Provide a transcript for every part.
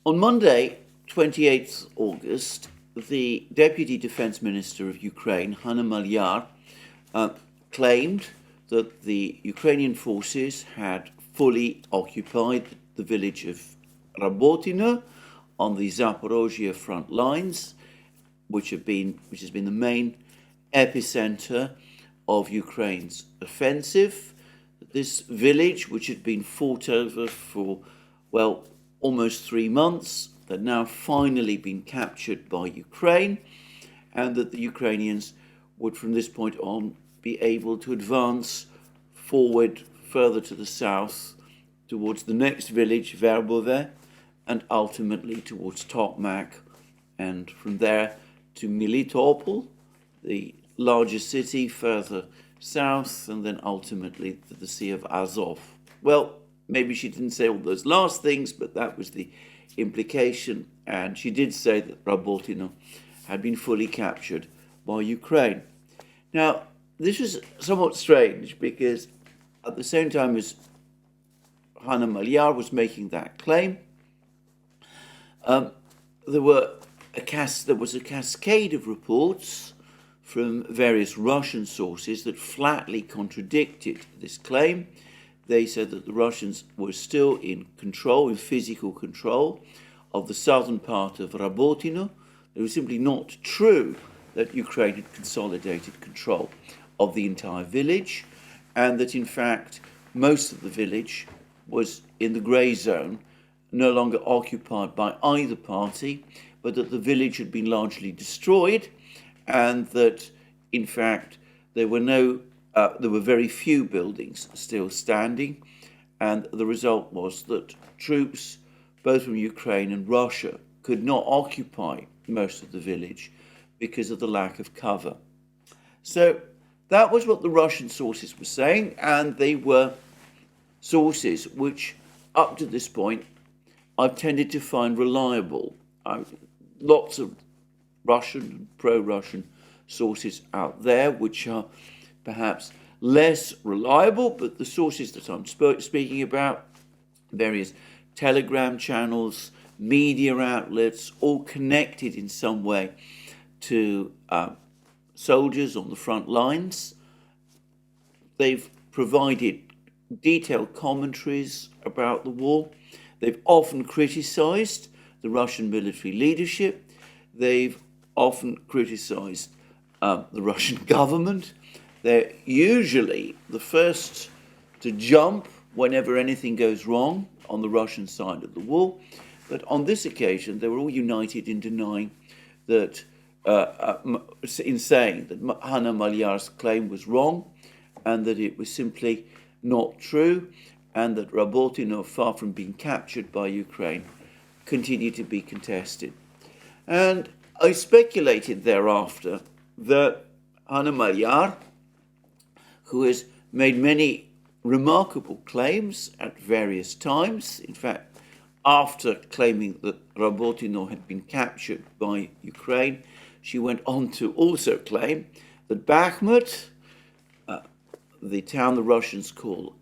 On Monday, 28th August, the Deputy Defense Minister of Ukraine, Hanna Maliar, claimed that the Ukrainian forces had fully occupied the village of Rabotino on the Zaporozhye front lines, which has been the main epicenter of Ukraine's offensive. This village, which had been fought over for, well, almost 3 months, had now finally been captured by Ukraine, and that the Ukrainians would from this point on be able to advance forward further to the south towards the next village, Verbove, and ultimately towards Tokmak, and from there to Melitopol, the largest city further south, and then ultimately to the Sea of Azov. Well, maybe she didn't say all those last things, but that was the implication, and she did say that Rabotino had been fully captured by Ukraine. Now, this was somewhat strange because at the same time as Hanna Maliar was making that claim, there was a cascade of reports from various Russian sources that flatly contradicted this claim. They said that the Russians were still in physical control of the southern part of Rabotino. It was simply not true that Ukraine had consolidated control of the entire village, and that in fact most of the village was in the grey zone, no longer occupied by either party, but that the village had been largely destroyed, and that in fact there were very few buildings still standing, and the result was that troops, both from Ukraine and Russia, could not occupy most of the village because of the lack of cover. So that was what the Russian sources were saying, and they were sources which, up to this point, I've tended to find reliable. Lots of Russian, pro-Russian sources out there which are perhaps less reliable, but the sources that I'm speaking about, various telegram channels, media outlets, all connected in some way to soldiers on the front lines. They've provided detailed commentaries about the war. They've often criticized the Russian military leadership. They've often criticized the Russian government. They're usually the first to jump whenever anything goes wrong on the Russian side of the war. But on this occasion, they were all united in denying that, in saying that Hanna Maliar's claim was wrong, and that it was simply not true, and that Rabotino, far from being captured by Ukraine, continued to be contested. And I speculated thereafter that Hanna Maliar, who has made many remarkable claims at various times, in fact, after claiming that Rabotino had been captured by Ukraine, she went on to also claim that Bakhmut, the town the Russians call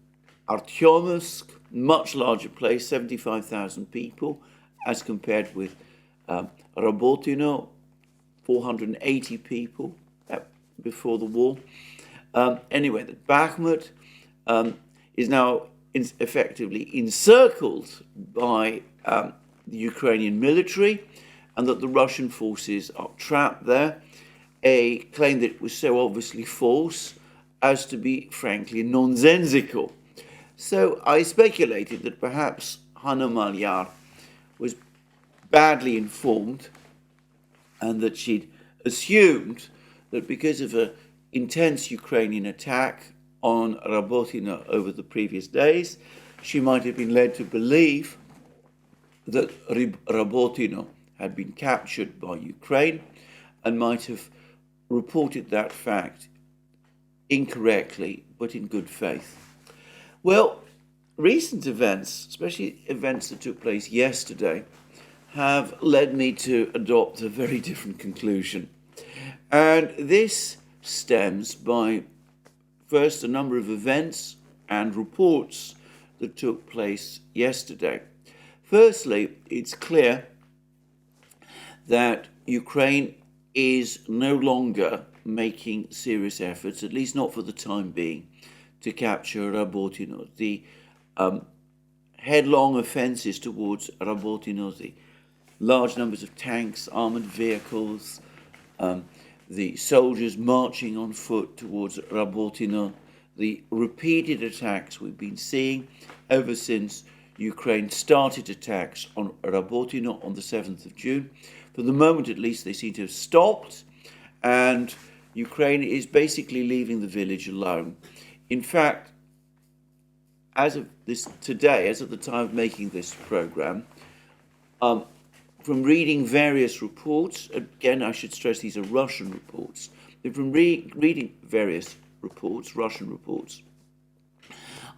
Artyomsk, much larger place, 75,000 people, as compared with Rabotino, 480 people before the war. Anyway, that Bakhmut is now effectively encircled by the Ukrainian military, and that the Russian forces are trapped there, a claim that was so obviously false as to be frankly nonsensical. So I speculated that perhaps Hanna Maliar was badly informed, and that she'd assumed that because of an intense Ukrainian attack on Rabotino over the previous days, she might have been led to believe that Rabotino had been captured by Ukraine, and might have reported that fact incorrectly, but in good faith. Well, recent events, especially events that took place yesterday, have led me to adopt a very different conclusion. And this stems by, first, a number of events and reports that took place yesterday. Firstly, it's clear that Ukraine is no longer making serious efforts, at least not for the time being, to capture Rabotino. The headlong offences towards Rabotino, the large numbers of tanks, armoured vehicles, the soldiers marching on foot towards Rabotino, the repeated attacks we've been seeing ever since Ukraine started attacks on Rabotino on the 7th of June. For the moment, at least, they seem to have stopped, and Ukraine is basically leaving the village alone. In fact, as of today, as of the time of making this program, from reading various reports, again, I should stress these are Russian reports, from reading various reports, Russian reports,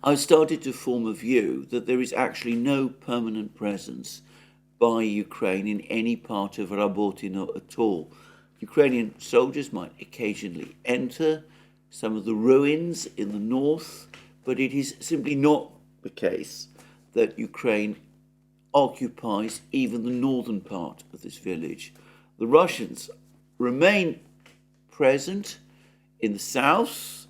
I've started to form a view that there is actually no permanent presence by Ukraine in any part of Rabotino at all. Ukrainian soldiers might occasionally enter some of the ruins in the north, but it is simply not the case that Ukraine occupies even the northern part of this village. The Russians remain present in the south.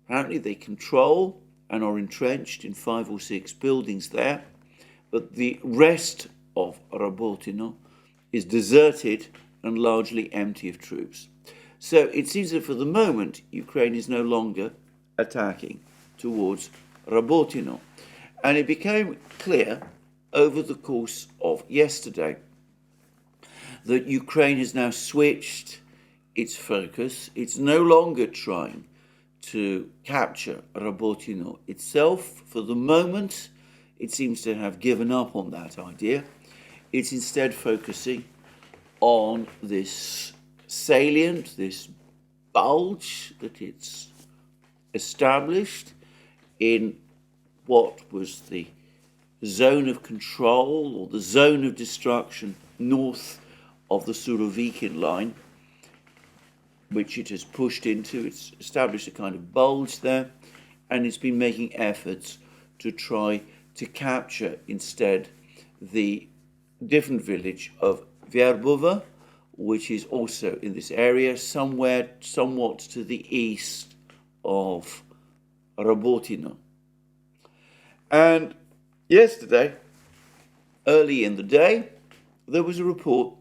Apparently they control and are entrenched in 5 or 6 buildings there, but the rest of Rabotino is deserted and largely empty of troops. So it seems that for the moment, Ukraine is no longer attacking towards Rabotino. And it became clear over the course of yesterday that Ukraine has now switched its focus. It's no longer trying to capture Rabotino itself. For the moment, it seems to have given up on that idea. It's instead focusing on this salient, this bulge that it's established in what was the zone of control or the zone of destruction north of the Surovikin line, which it has pushed into. It's established a kind of bulge there, and it's been making efforts to try to capture instead the different village of Verbove, which is also in this area, somewhat to the east of Rabotino. And yesterday, early in the day, there was a report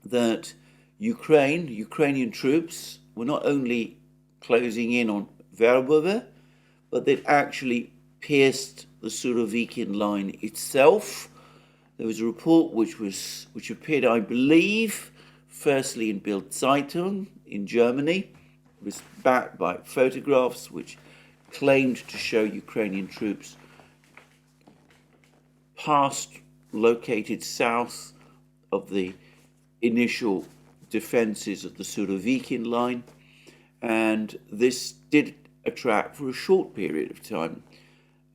that Ukrainian troops were not only closing in on Verbove, but they'd actually pierced the Surovikin line itself. There was a report which appeared, I believe, firstly in BITCHUTE in Germany. It was backed by photographs which claimed to show Ukrainian troops located south of the initial defences of the Surovikin line, and this did attract for a short period of time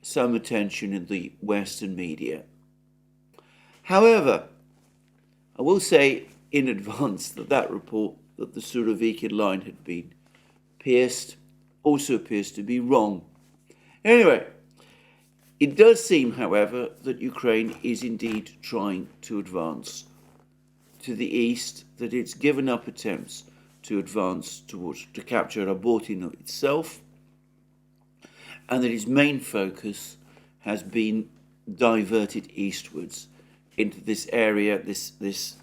some attention in the Western media. However, I will say in advance that report that the Surovikin line had been pierced also appears to be wrong. Anyway, it does seem, however, that Ukraine is indeed trying to advance to the east, that it's given up attempts to advance to capture Rabotino itself, and that its main focus has been diverted eastwards into this area, this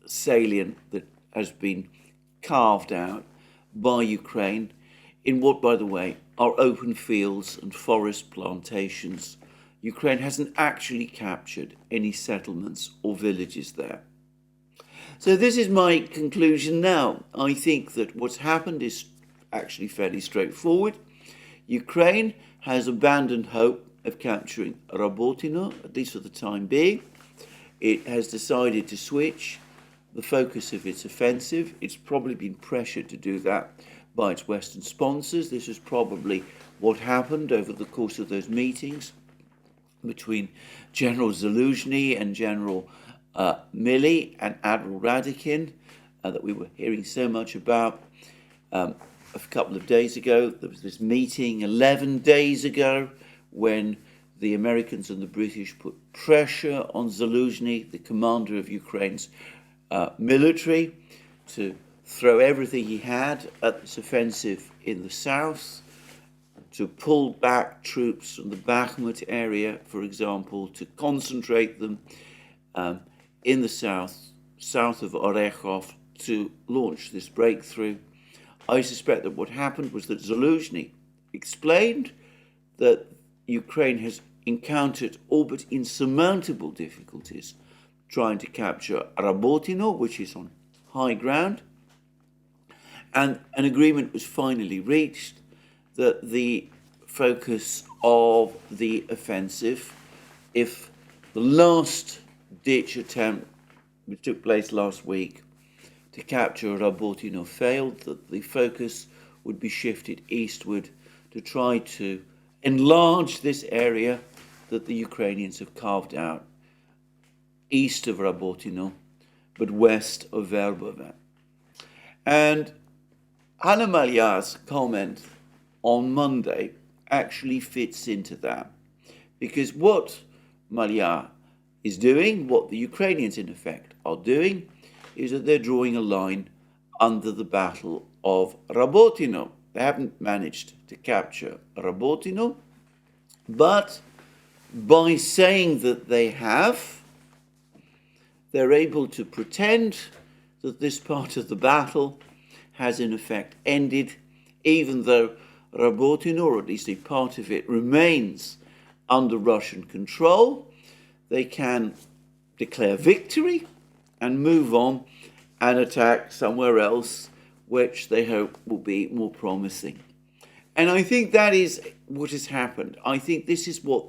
salient that has been carved out by Ukraine in what, by the way, are open fields and forest plantations. Ukraine hasn't actually captured any settlements or villages there. So this is my conclusion now. I think that what's happened is actually fairly straightforward. Ukraine has abandoned hope of capturing Rabotino, at least for the time being. It has decided to switch the focus of its offensive. It's probably been pressured to do that by its Western sponsors. This is probably what happened over the course of those meetings between General Zaluzhny and General Milley and Admiral Radakin that we were hearing so much about. A couple of days ago, there was this meeting 11 days ago when the Americans and the British put pressure on Zaluzhny, the commander of Ukraine's military, to throw everything he had at this offensive in the south, to pull back troops from the Bakhmut area, for example, to concentrate them in the south of Orekhov, to launch this breakthrough. I suspect that what happened was that Zaluzhny explained that Ukraine has encountered all but insurmountable difficulties trying to capture Rabotino, which is on high ground, and an agreement was finally reached that the focus of the offensive, if the last ditch attempt which took place last week to capture Rabotino failed, that the focus would be shifted eastward to try to enlarge this area that the Ukrainians have carved out east of Rabotino, but west of Verbove. And Hanna Maliar's comment on Monday actually fits into that, because what Maliar is doing, what the Ukrainians in effect are doing, is that they're drawing a line under the Battle of Rabotino. They haven't managed to capture Rabotino, but by saying that they have, they're able to pretend that this part of the battle has in effect ended, even though Rabotino, or at least a part of it, remains under Russian control. They can declare victory and move on and attack somewhere else, which they hope will be more promising. And I think that is what has happened. I think this is what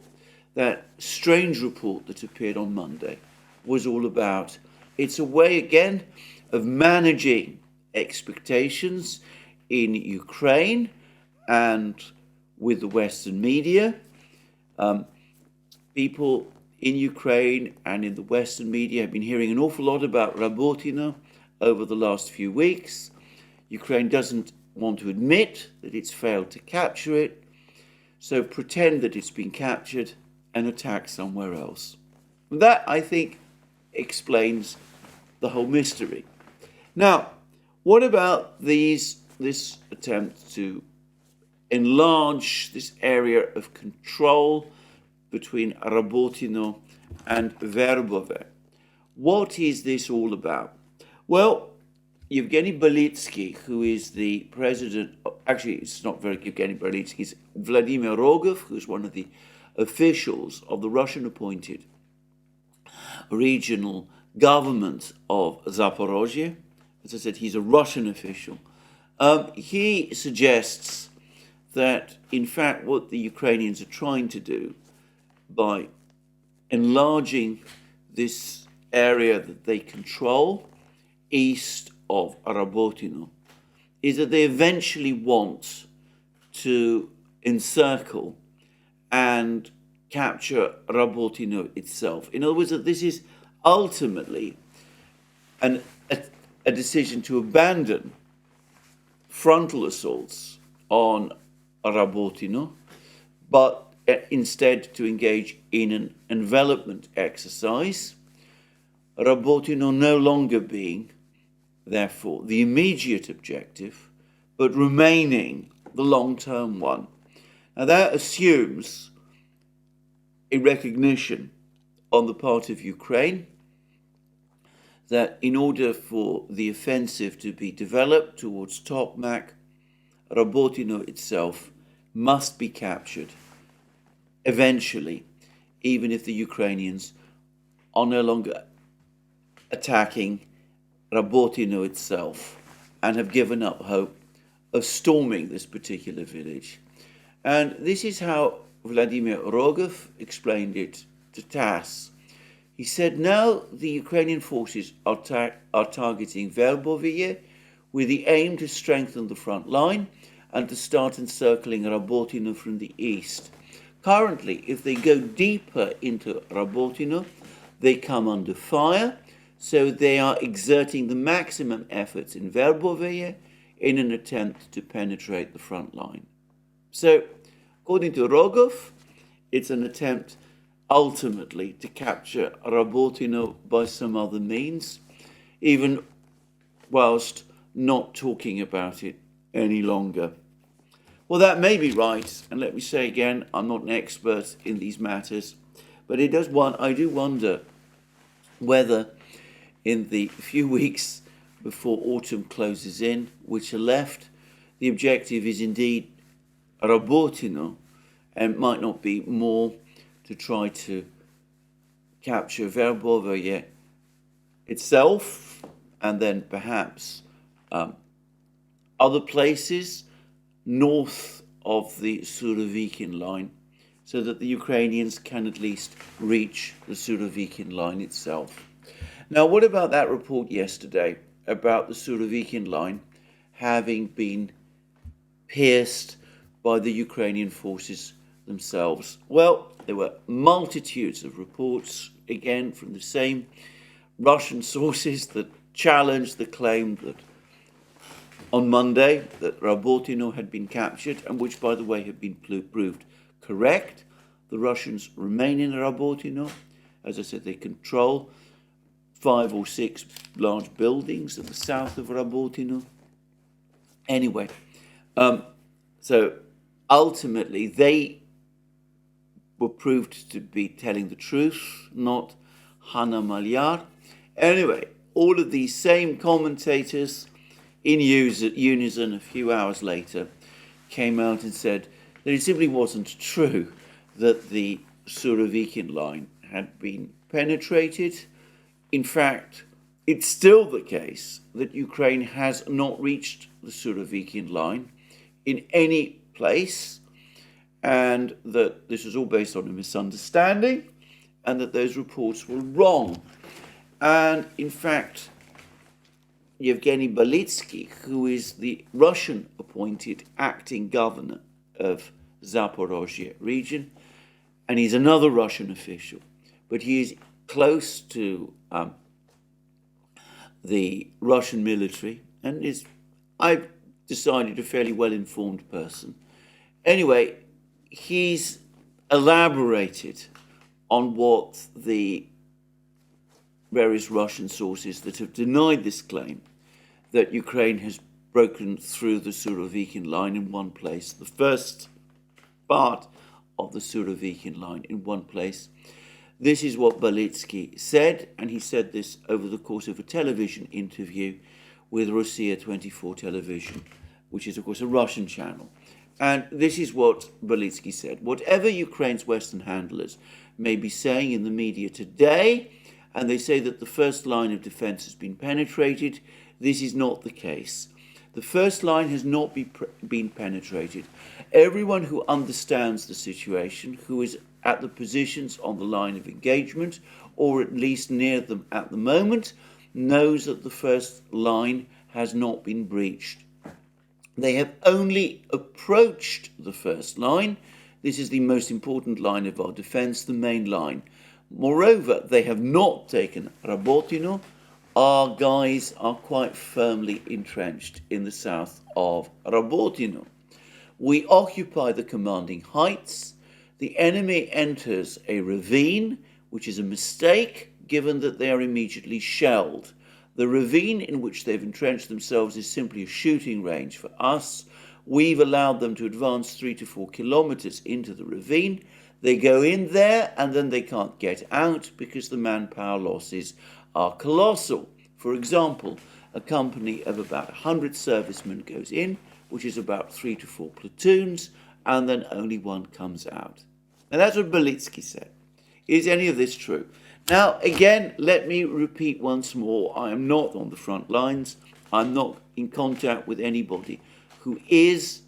that strange report that appeared on Monday was all about. It's a way, again, of managing expectations in Ukraine and with the Western media. People in Ukraine and in the Western media have been hearing an awful lot about Rabotino over the last few weeks. Ukraine doesn't want to admit that it's failed to capture it, so pretend that it's been captured and attack somewhere else. That, I think, explains the whole mystery. Now, what about this attempt to enlarge this area of control between Rabotino and Verbove? What is this all about? Well, Yevgeny Belitsky, who is the president, actually it's not very Yevgeny Belitsky, it's Vladimir Rogov, who's one of the officials of the Russian-appointed regional government of Zaporozhye. As I said, he's a Russian official. He suggests that, in fact, what the Ukrainians are trying to do by enlarging this area that they control east of Rabotino is that they eventually want to encircle and capture Rabotino itself. In other words, that this is ultimately a decision to abandon frontal assaults on Rabotino, but instead to engage in an envelopment exercise, Rabotino no longer being, therefore, the immediate objective, but remaining the long-term one. Now that assumes a recognition on the part of Ukraine that in order for the offensive to be developed towards Tokmak, Rabotino itself must be captured eventually, even if the Ukrainians are no longer attacking Rabotino itself and have given up hope of storming this particular village. And this is how Vladimir Rogov explained it to TASS. He said, now the Ukrainian forces are targeting Verbove with the aim to strengthen the front line and to start encircling Rabotino from the east. Currently, if they go deeper into Rabotino, they come under fire, so they are exerting the maximum efforts in Verbove in an attempt to penetrate the front line. So, according to Rogov, it's an attempt ultimately to capture Rabotino by some other means, even whilst not talking about it any longer. Well, that may be right, and let me say again, I'm not an expert in these matters, but I do wonder whether in the few weeks before autumn closes in, which are left, the objective is indeed Rabotino, and might not be more to try to capture Verbove itself, and then perhaps other places north of the Surovikin line, so that the Ukrainians can at least reach the Surovikin line itself. Now, what about that report yesterday about the Surovikin line having been pierced by the Ukrainian forces themselves? Well, there were multitudes of reports, again from the same Russian sources, that challenged the claim that on Monday that Rabotino had been captured, and which, by the way, had been proved correct. The Russians remain in Rabotino. As I said, they control 5 or 6 large buildings at the south of Rabotino. Anyway, so ultimately they were proved to be telling the truth, not Hana Malyar. Anyway, all of these same commentators in unison a few hours later came out and said that it simply wasn't true that the Surovikin line had been penetrated. In fact, it's still the case that Ukraine has not reached the Surovikin line in any place, and that this was all based on a misunderstanding, and that those reports were wrong. And in fact, Yevgeny Belitsky, who is the Russian-appointed acting governor of Zaporozhye region, and he's another Russian official, but he is close to the Russian military, and is, I've decided, a fairly well-informed person. Anyway, he's elaborated on what the various Russian sources that have denied this claim, that Ukraine has broken through the Surovikin line in one place, the first part of the Surovikin line in one place. This is what Belitsky said, and he said this over the course of a television interview with Rossiya 24 television, which is, of course, a Russian channel. And this is what Belitsky said. Whatever Ukraine's Western handlers may be saying in the media today, and they say that the first line of defense has been penetrated, this is not the case. The first line has not been penetrated. Everyone who understands the situation, who is at the positions on the line of engagement, or at least near them at the moment, knows that the first line has not been breached. They have only approached the first line. This is the most important line of our defense, the main line. Moreover, they have not taken Rabotino. Our guys are quite firmly entrenched in the south of Rabotino. We occupy the commanding heights. The enemy enters a ravine, which is a mistake given that they are immediately shelled. The ravine in which they've entrenched themselves is simply a shooting range for us. We've allowed them to advance 3 to 4 kilometers into the ravine. They go in there and then they can't get out because the manpower losses are colossal. For example, a company of about 100 servicemen goes in, which is about 3 to 4 platoons, and then only one comes out. And that's what Belitsky said. Is any of this true? Now, again, let me repeat once more, I am not on the front lines. I'm not in contact with anybody who is.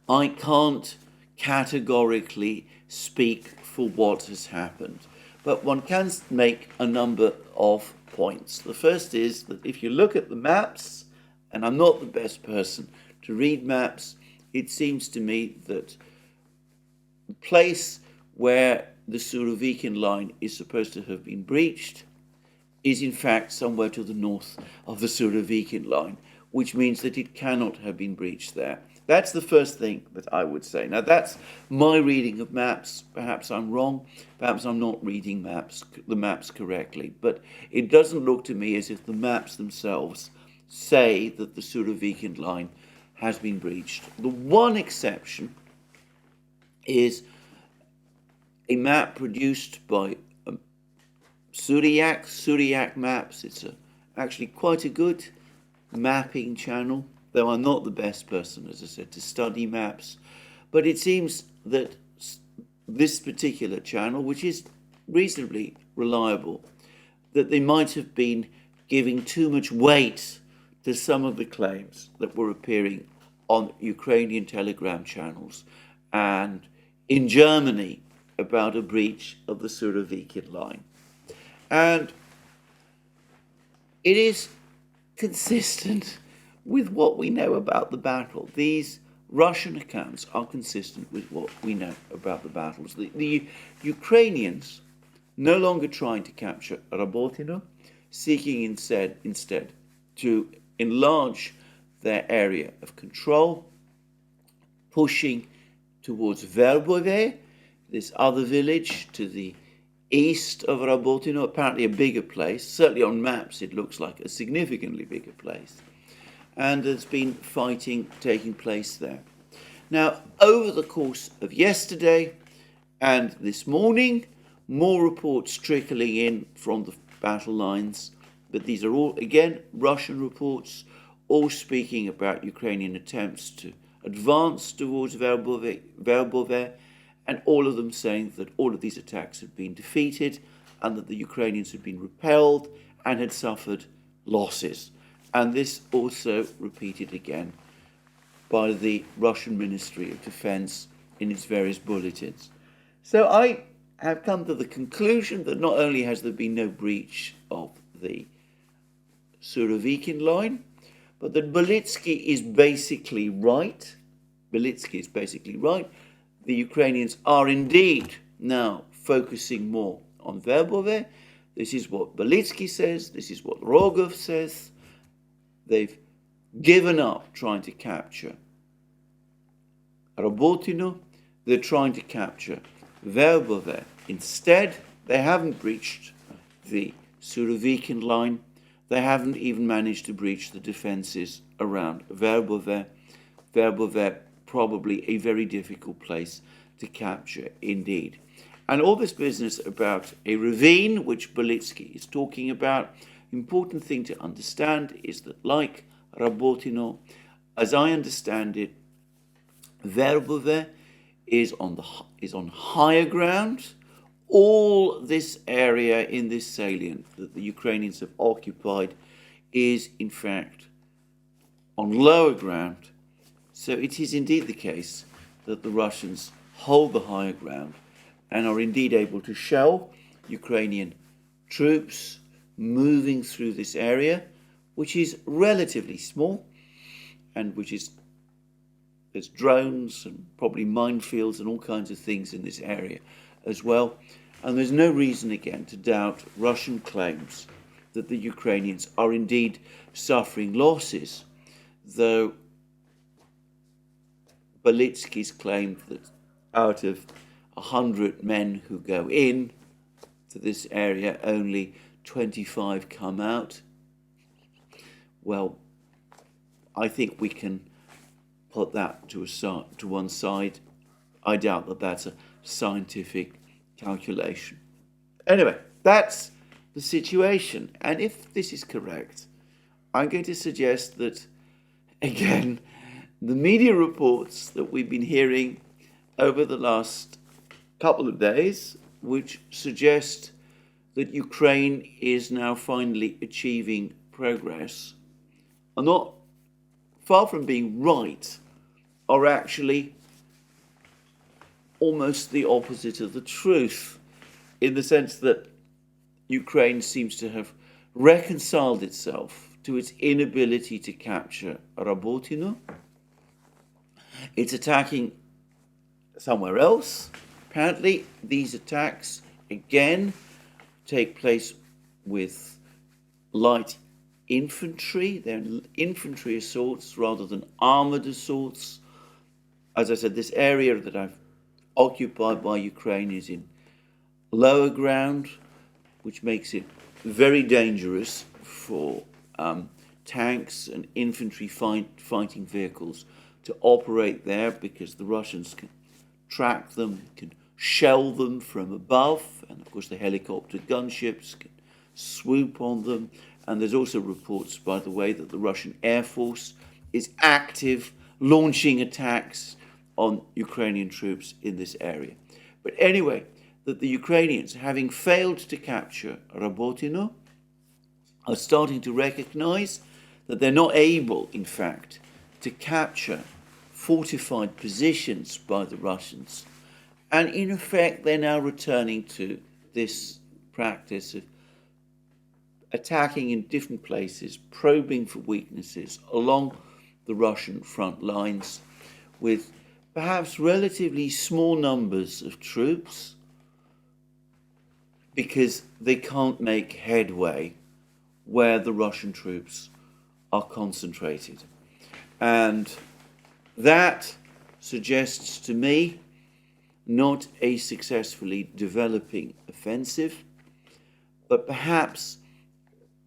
I can't categorically speak for what has happened. But one can make a number of points. The first is that if you look at the maps, and I'm not the best person to read maps, it seems to me that the place where the Surovikin line is supposed to have been breached is in fact somewhere to the north of the Surovikin line, which means that it cannot have been breached there. That's the first thing that I would say. Now, that's my reading of maps. Perhaps I'm wrong. Perhaps I'm not reading the maps correctly. But it doesn't look to me as if the maps themselves say that the Surovikin line has been breached. The one exception is a map produced by Suryak Maps. It's actually quite a good mapping channel, though I'm not the best person, as I said, to study maps. But it seems that this particular channel, which is reasonably reliable, that they might have been giving too much weight to some of the claims that were appearing on Ukrainian telegram channels and in Germany about a breach of the Surovikin line. And it is consistent with what we know about the battle. These Russian accounts are consistent with what we know about the battles. The Ukrainians no longer trying to capture Rabotino, seeking instead to enlarge their area of control, pushing towards Verbove, this other village to the east of Rabotino, apparently a bigger place. Certainly on maps it looks like a significantly bigger place. And there's been fighting taking place there. Now, over the course of yesterday and this morning, more reports trickling in from the battle lines, but these are all, again, Russian reports, all speaking about Ukrainian attempts to advance towards Verbove, and all of them saying that all of these attacks had been defeated and that the Ukrainians had been repelled and had suffered losses. And this also repeated again by the Russian Ministry of Defense in its various bulletins. So I have come to the conclusion that not only has there been no breach of the Surovikin line, but that Belitsky is basically right. Belitsky is basically right. The Ukrainians are indeed now focusing more on Verbove. This is what Belitsky says. This is what Rogov says. They've given up trying to capture Rabotino. They're trying to capture Verbove. Instead, they haven't breached the Surovikin line. They haven't even managed to breach the defences around Verbove. Verbove, probably a very difficult place to capture indeed. And all this business about a ravine, which Belitsky is talking about, important thing to understand is that, like Rabotino, as I understand it, Verbove is on higher ground. All this area in this salient that the Ukrainians have occupied is, in fact, on lower ground. So it is indeed the case that the Russians hold the higher ground and are indeed able to shell Ukrainian troops moving through this area, which is relatively small and which is, there's drones and probably minefields and all kinds of things in this area as well. And there's no reason, again, to doubt Russian claims that the Ukrainians are indeed suffering losses, though Belitsky's claimed that out of 100 men who go in to this area, only 25 come out. Well, I think we can put that to one side. I doubt that that's a scientific calculation. Anyway, that's the situation. And if this is correct, I'm going to suggest that, again, the media reports that we've been hearing over the last couple of days, which suggest that Ukraine is now finally achieving progress, are not far from being right, are actually almost the opposite of the truth, in the sense that Ukraine seems to have reconciled itself to its inability to capture Rabotino. It's attacking somewhere else. Apparently, these attacks, again, take place with light infantry. They're infantry assaults rather than armoured assaults as I said, this area that I've occupied by Ukraine is in lower ground, which makes it very dangerous for tanks and infantry fighting vehicles to operate there, because the Russians can track them, can shell them from above, and of course the helicopter gunships can swoop on them. And there's also reports, by the way, that the Russian Air Force is active, launching attacks on Ukrainian troops in this area. But anyway, that the Ukrainians, having failed to capture Rabotino, are starting to recognize that they're not able, in fact, to capture fortified positions by the Russians. And in effect, they're now returning to this practice of attacking in different places, probing for weaknesses along the Russian front lines, with perhaps relatively small numbers of troops, because they can't make headway where the Russian troops are concentrated. And that suggests to me not a successfully developing offensive, but perhaps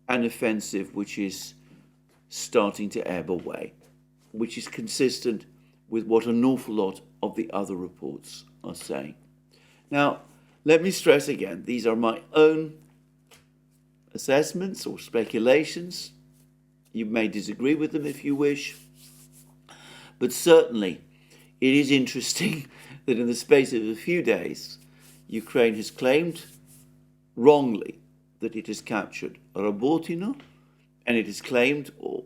an offensive which is starting to ebb away, which is consistent with what an awful lot of the other reports are saying. Now, let me stress again, these are my own assessments or speculations. You may disagree with them if you wish, but certainly it is interesting that in the space of a few days, Ukraine has claimed wrongly that it has captured Rabotino, and it has claimed, or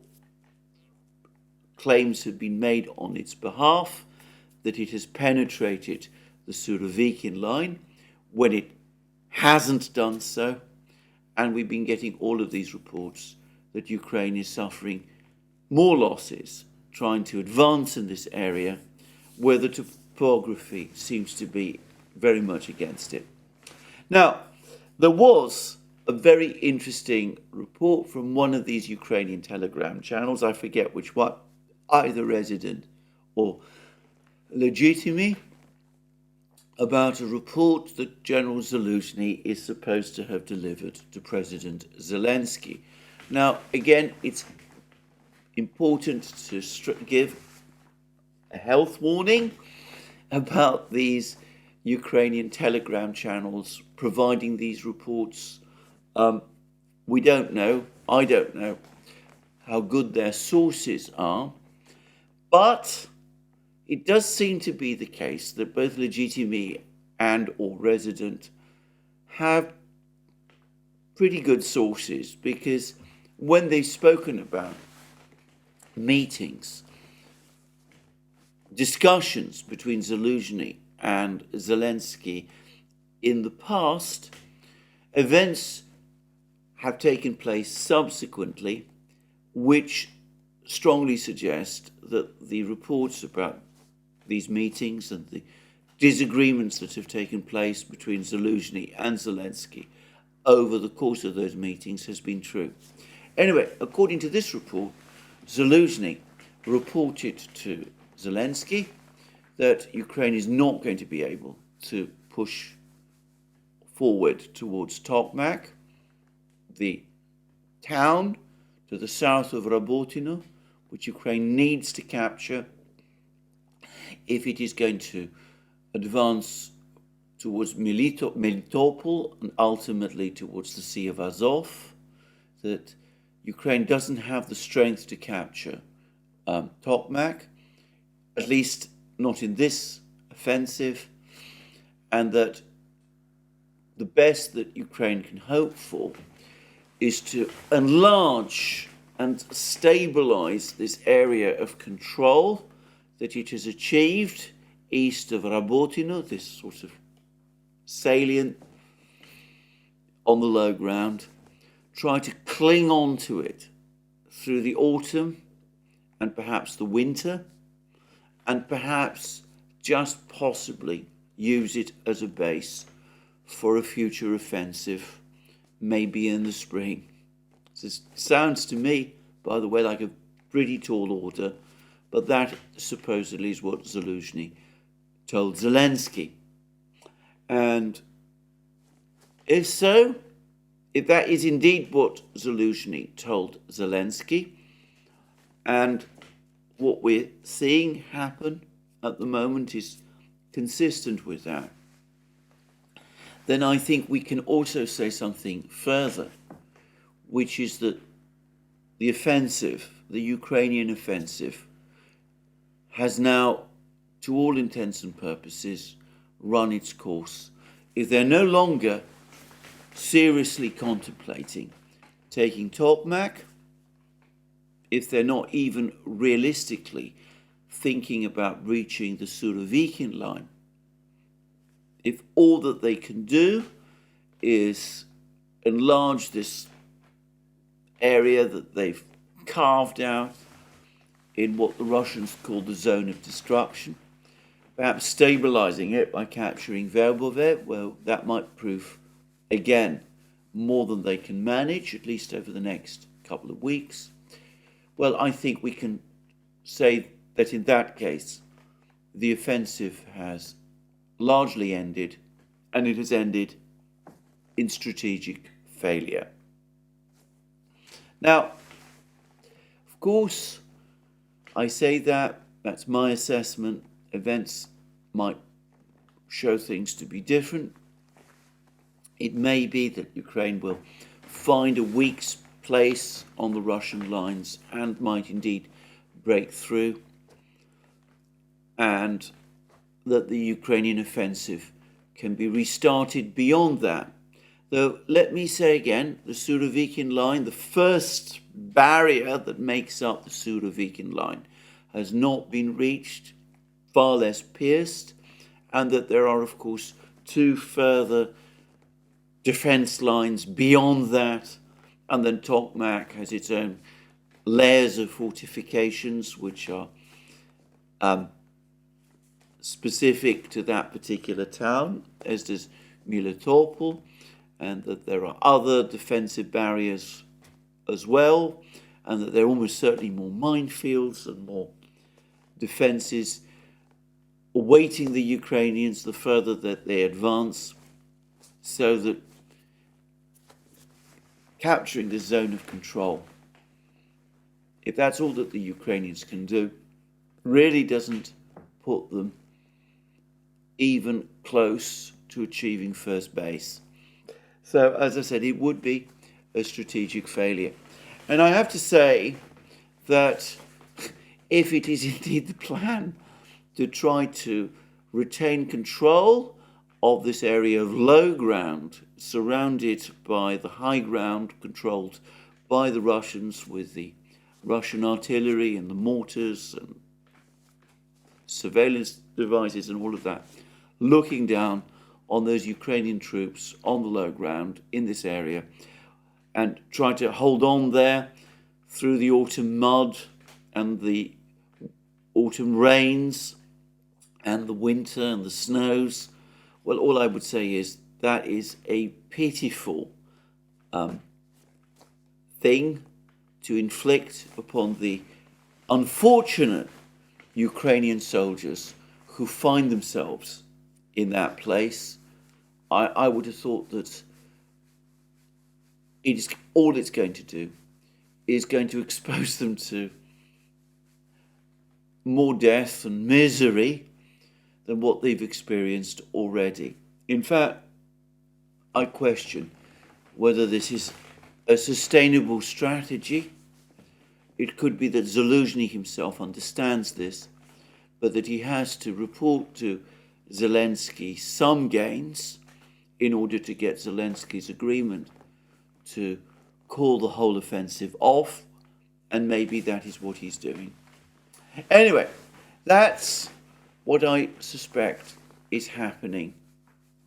claims have been made on its behalf, that it has penetrated the Surovikin line, when it hasn't done so. And we've been getting all of these reports that Ukraine is suffering more losses trying to advance in this area, where the topography seems to be very much against it. Now, there was a very interesting report from one of these Ukrainian telegram channels, I forget which one, either Resident or Legitimate, about a report that General Zaluzhny is supposed to have delivered to President Zelensky. Now, again, it's important to give a health warning about these Ukrainian telegram channels providing these reports. We don't know, I don't know, how good their sources are, but it does seem to be the case that both Legitimate and or Resident have pretty good sources, because when they've spoken about meetings, discussions between Zaluzhny and Zelensky in the past, events have taken place subsequently which strongly suggest that the reports about these meetings and the disagreements that have taken place between Zaluzhny and Zelensky over the course of those meetings has been true. Anyway, according to this report, Zaluzhny reported to Zelensky that Ukraine is not going to be able to push forward towards Tokmak, the town to the south of Rabotino, which Ukraine needs to capture if it is going to advance towards Melitopol and ultimately towards the Sea of Azov, that Ukraine doesn't have the strength to capture Tokmak, at least not in this offensive, and that the best that Ukraine can hope for is to enlarge and stabilize this area of control that it has achieved east of Rabotino, this sort of salient on the low ground, try to cling on to it through the autumn and perhaps the winter, and perhaps just possibly use it as a base for a future offensive, maybe in the spring. This sounds to me, by the way, like a pretty tall order, but that supposedly is what Zaluzhny told Zelensky. And if so, if that is indeed what Zaluzhny told Zelensky, and what we're seeing happen at the moment is consistent with that, then I think we can also say something further, which is that the offensive, the Ukrainian offensive, has now, to all intents and purposes, run its course. If they're no longer seriously contemplating taking Tokmak, if they're not even realistically thinking about reaching the Surovikin line, if all that they can do is enlarge this area that they've carved out in what the Russians call the zone of destruction, perhaps stabilizing it by capturing Verbove, well, that might prove, again, more than they can manage, at least over the next couple of weeks. Well, I think we can say that in that case, the offensive has largely ended, and it has ended in strategic failure. Now, of course, I say that, that's my assessment. Events might show things to be different. It may be that Ukraine will find a weak place on the Russian lines and might indeed break through, and that the Ukrainian offensive can be restarted beyond that. Though, let me say again, the Surovikin line, the first barrier that makes up the Surovikin line, has not been reached, far less pierced, and that there are, of course, two further defense lines beyond that, and then Tokmak has its own layers of fortifications which are specific to that particular town, as does Melitopol, and that there are other defensive barriers as well, and that there are almost certainly more minefields and more defenses awaiting the Ukrainians the further that they advance, so that capturing this zone of control, if that's all that the Ukrainians can do, really doesn't put them even close to achieving first base. So, as I said, it would be a strategic failure. And I have to say that if it is indeed the plan to try to retain control of this area of low ground, surrounded by the high ground controlled by the Russians, with the Russian artillery and the mortars and surveillance devices and all of that, looking down on those Ukrainian troops on the low ground in this area, and try to hold on there through the autumn mud and the autumn rains and the winter and the snows. Well, all I would say is that is a pitiful thing to inflict upon the unfortunate Ukrainian soldiers who find themselves in that place. I would have thought that all it's going to do is going to expose them to more death and misery than what they've experienced already. In fact, I question whether this is a sustainable strategy. It could be that Zaluzhny himself understands this, but that he has to report to Zelensky some gains in order to get Zelensky's agreement to call the whole offensive off, and maybe that is what he's doing. Anyway, that's what I suspect is happening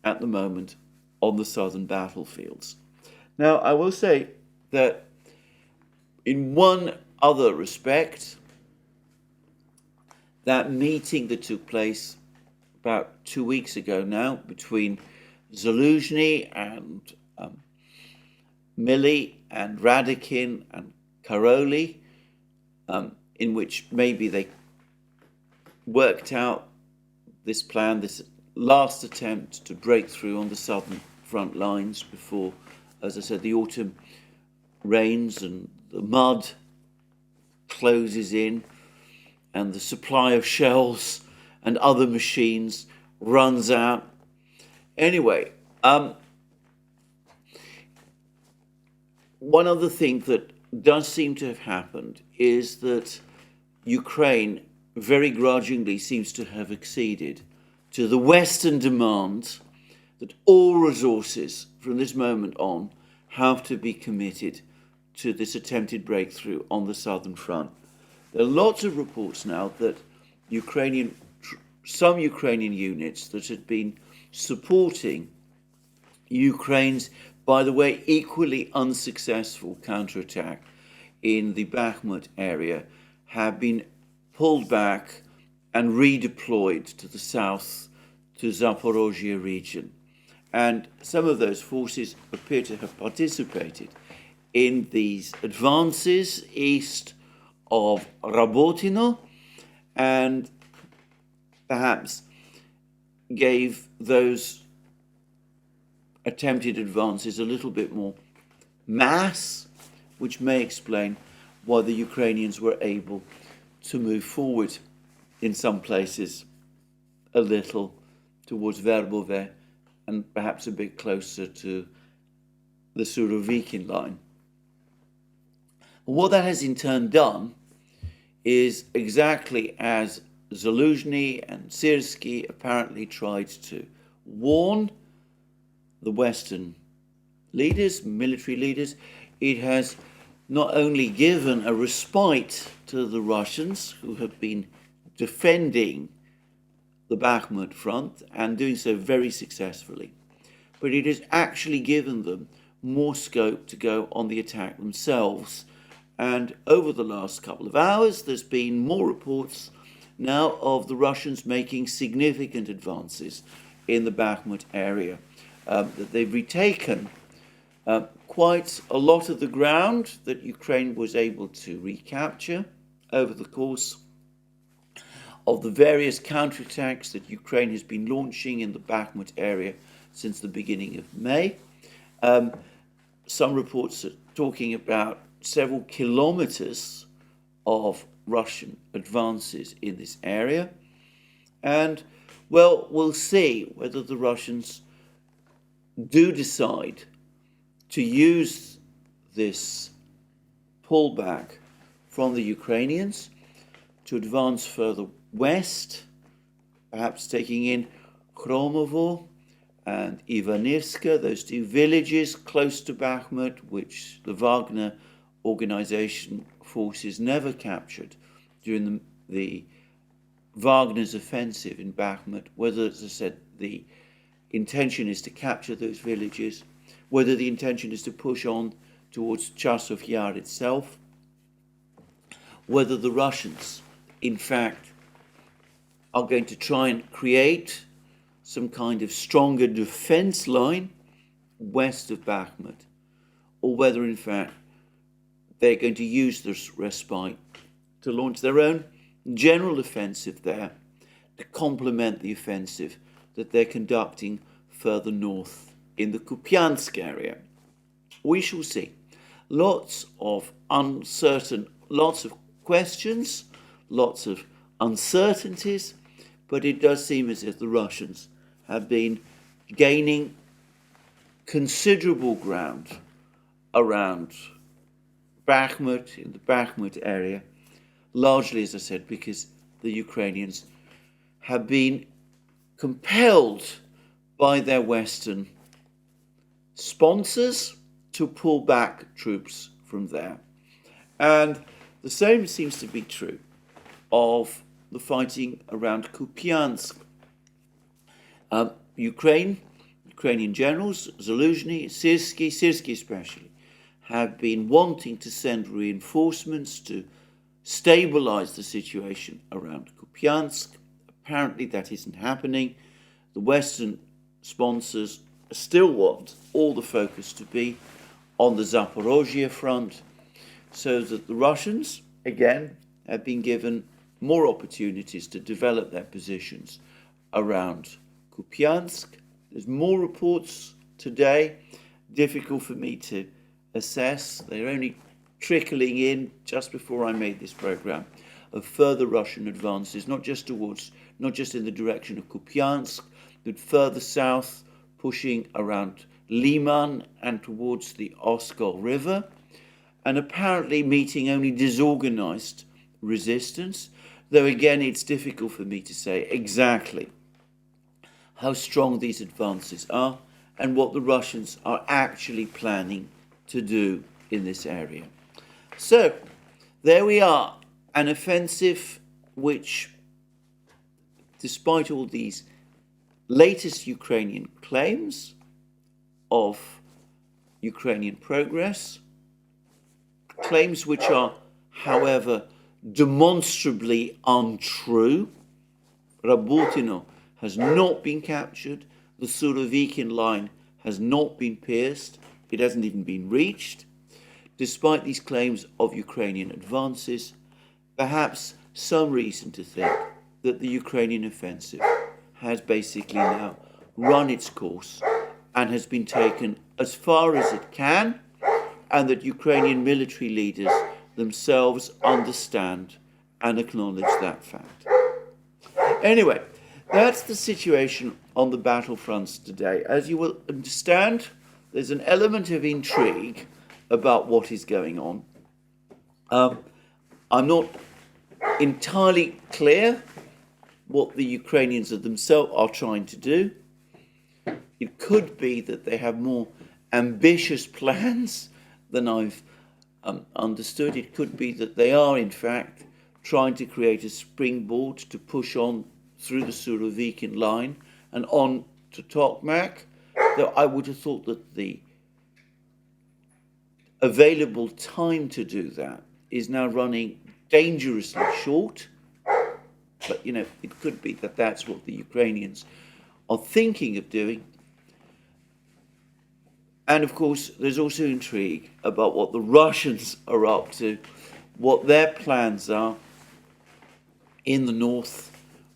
at the moment on the southern battlefields. Now, I will say that in one other respect, that meeting that took place about 2 weeks ago now between Zaluzhny and Milley and Radakin and Karoli, in which maybe they worked out this plan, this last attempt to break through on the southern front lines before, as I said, the autumn rains and the mud closes in and the supply of shells and other machines runs out. Anyway, one other thing that does seem to have happened is that Ukraine very grudgingly seems to have acceded to the Western demand that all resources from this moment on have to be committed to this attempted breakthrough on the southern front. There are lots of reports now that some Ukrainian units that had been supporting Ukraine's, by the way, equally unsuccessful counterattack in the Bakhmut area have been pulled back and redeployed to the south, to Zaporozhye region. And some of those forces appear to have participated in these advances east of Rabotino and perhaps gave those attempted advances a little bit more mass, which may explain why the Ukrainians were able to move forward in some places a little towards Verbove and perhaps a bit closer to the Surovikin line. What that has in turn done is exactly as Zaluzhny and Syrsky apparently tried to warn the Western leaders, military leaders. It has not only given a respite to the Russians who have been defending the Bakhmut front and doing so very successfully, but it has actually given them more scope to go on the attack themselves. And over the last couple of hours, there's been more reports now of the Russians making significant advances in the Bakhmut area, that they've retaken quite a lot of the ground that Ukraine was able to recapture over the course of the various counterattacks that Ukraine has been launching in the Bakhmut area since the beginning of May. Some reports are talking about several kilometers of Russian advances in this area. And, well, we'll see whether the Russians do decide to use this pullback from the Ukrainians to advance further west, perhaps taking in Khromovo and Ivanivska, those two villages close to Bakhmut, which the Wagner organization forces never captured during the Wagner's offensive in Bakhmut, whether, as I said, the intention is to capture those villages, whether the intention is to push on towards Chasov Yar itself, whether the Russians, in fact, are going to try and create some kind of stronger defense line west of Bakhmut, or whether, in fact, they're going to use this respite to launch their own general offensive there to complement the offensive that they're conducting further north in the Kupiansk area. We shall see. Lots of lots of questions, lots of uncertainties, but it does seem as if the Russians have been gaining considerable ground around Bakhmut, in the Bakhmut area, largely, as I said, because the Ukrainians have been compelled by their Western sponsors to pull back troops from there. And the same seems to be true of the fighting around Kupiansk. Ukrainian generals, Zaluzhny, Syrsky especially, have been wanting to send reinforcements to stabilize the situation around Kupiansk. Apparently that isn't happening. The Western sponsors still want all the focus to be on the Zaporozhye front, so that the Russians, again, have been given more opportunities to develop their positions around Kupiansk. There's more reports today, difficult for me to assess. They're only trickling in just before I made this program, of further Russian advances, not just in the direction of Kupiansk, but further south, pushing around Liman and towards the Oskol River, and apparently meeting only disorganized resistance, though again it's difficult for me to say exactly how strong these advances are and what the Russians are actually planning to do in this area. So, there we are, an offensive which, despite all these latest Ukrainian claims of Ukrainian progress, claims which are, however, demonstrably untrue. Rabotino has not been captured, the Surovikin line has not been pierced, it hasn't even been reached. Despite these claims of Ukrainian advances, perhaps some reason to think that the Ukrainian offensive has basically now run its course and has been taken as far as it can, and that Ukrainian military leaders themselves understand and acknowledge that fact. Anyway, that's the situation on the battlefronts today. As you will understand, there's an element of intrigue about what is going on. I'm not entirely clear what the Ukrainians themselves are trying to do. It could be that they have more ambitious plans than I've understood. It could be that they are, in fact, trying to create a springboard to push on through the Surovikin line and on to Tokmak, though I would have thought that the available time to do that is now running dangerously short. But, it could be that that's what the Ukrainians are thinking of doing. And, of course, there's also intrigue about what the Russians are up to, what their plans are in the north,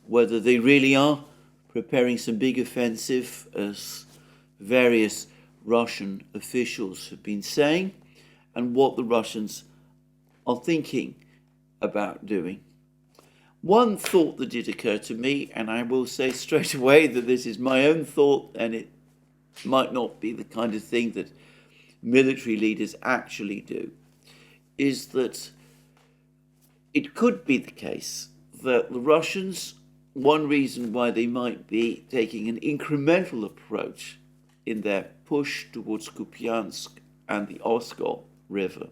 whether they really are preparing some big offensive, as various Russian officials have been saying, and what the Russians are thinking about doing. One thought that did occur to me, and I will say straight away that this is my own thought, and it might not be the kind of thing that military leaders actually do, is that it could be the case that the Russians, one reason why they might be taking an incremental approach in their push towards Kupiansk and the Oskol River,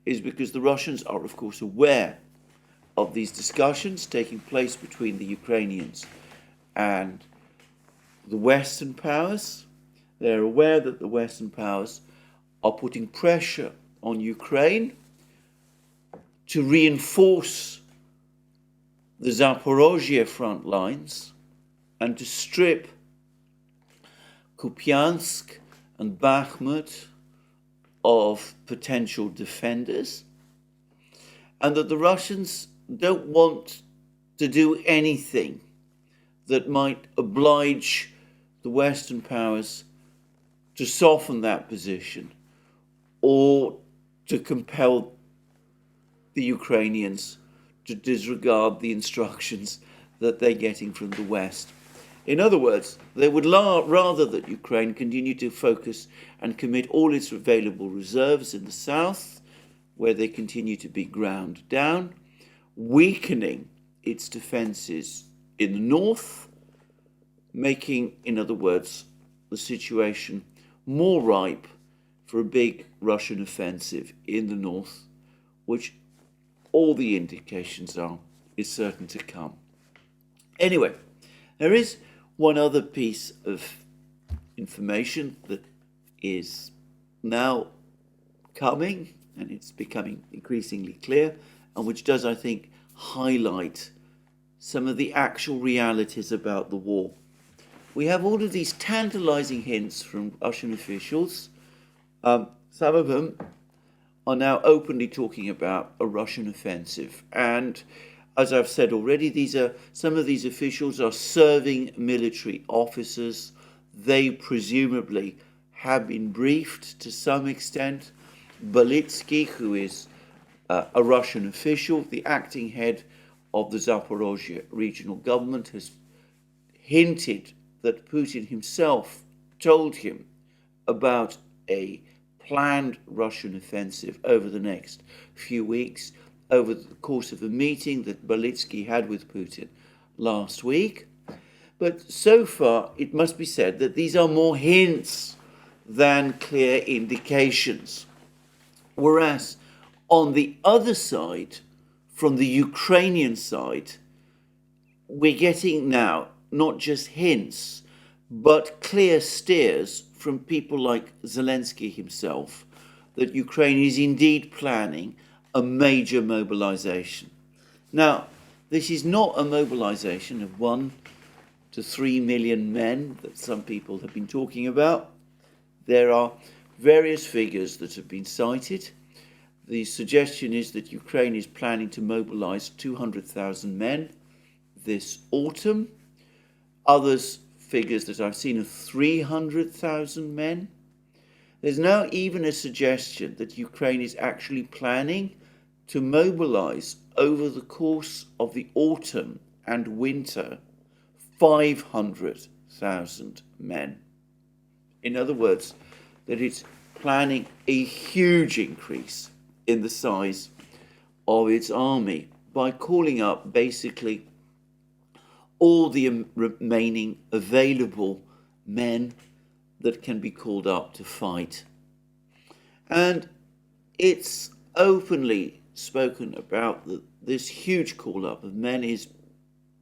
is because the Russians are, of course, aware of these discussions taking place between the Ukrainians and the Western powers. They're aware that the Western powers are putting pressure on Ukraine to reinforce the Zaporozhye front lines and to strip Kupiansk and Bakhmut of potential defenders, and that the Russians don't want to do anything that might oblige the Western powers to soften that position or to compel the Ukrainians to disregard the instructions that they're getting from the West. In other words, they would rather that Ukraine continue to focus and commit all its available reserves in the south, where they continue to be ground down, weakening its defences in the north, making, in other words, the situation more ripe for a big Russian offensive in the north, which all the indications are is certain to come. Anyway, there is one other piece of information that is now coming, and it's becoming increasingly clear, and which does, I think, highlight some of the actual realities about the war. We have all of these tantalizing hints from Russian officials. Some of them are now openly talking about a Russian offensive, and as I've said already, some of these officials are serving military officers. They presumably have been briefed to some extent. Belitsky, who is a Russian official, the acting head of the Zaporozhye regional government, has hinted that Putin himself told him about a planned Russian offensive over the next few weeks, over the course of a meeting that Belitsky had with Putin last week. But so far, it must be said that these are more hints than clear indications. Whereas on the other side, from the Ukrainian side, we're getting now not just hints, but clear steers from people like Zelensky himself that Ukraine is indeed planning a major mobilization. Now, this is not a mobilization of 1 to 3 million men that some people have been talking about. There are various figures that have been cited. The suggestion is that Ukraine is planning to mobilize 200,000 men this autumn. Others figures that I've seen of 300,000 men. There's now even a suggestion that Ukraine is actually planning to mobilize over the course of the autumn and winter 500,000 men. In other words, that it's planning a huge increase in the size of its army by calling up basically all the remaining available men that can be called up to fight. And it's openly spoken about that this huge call up of men is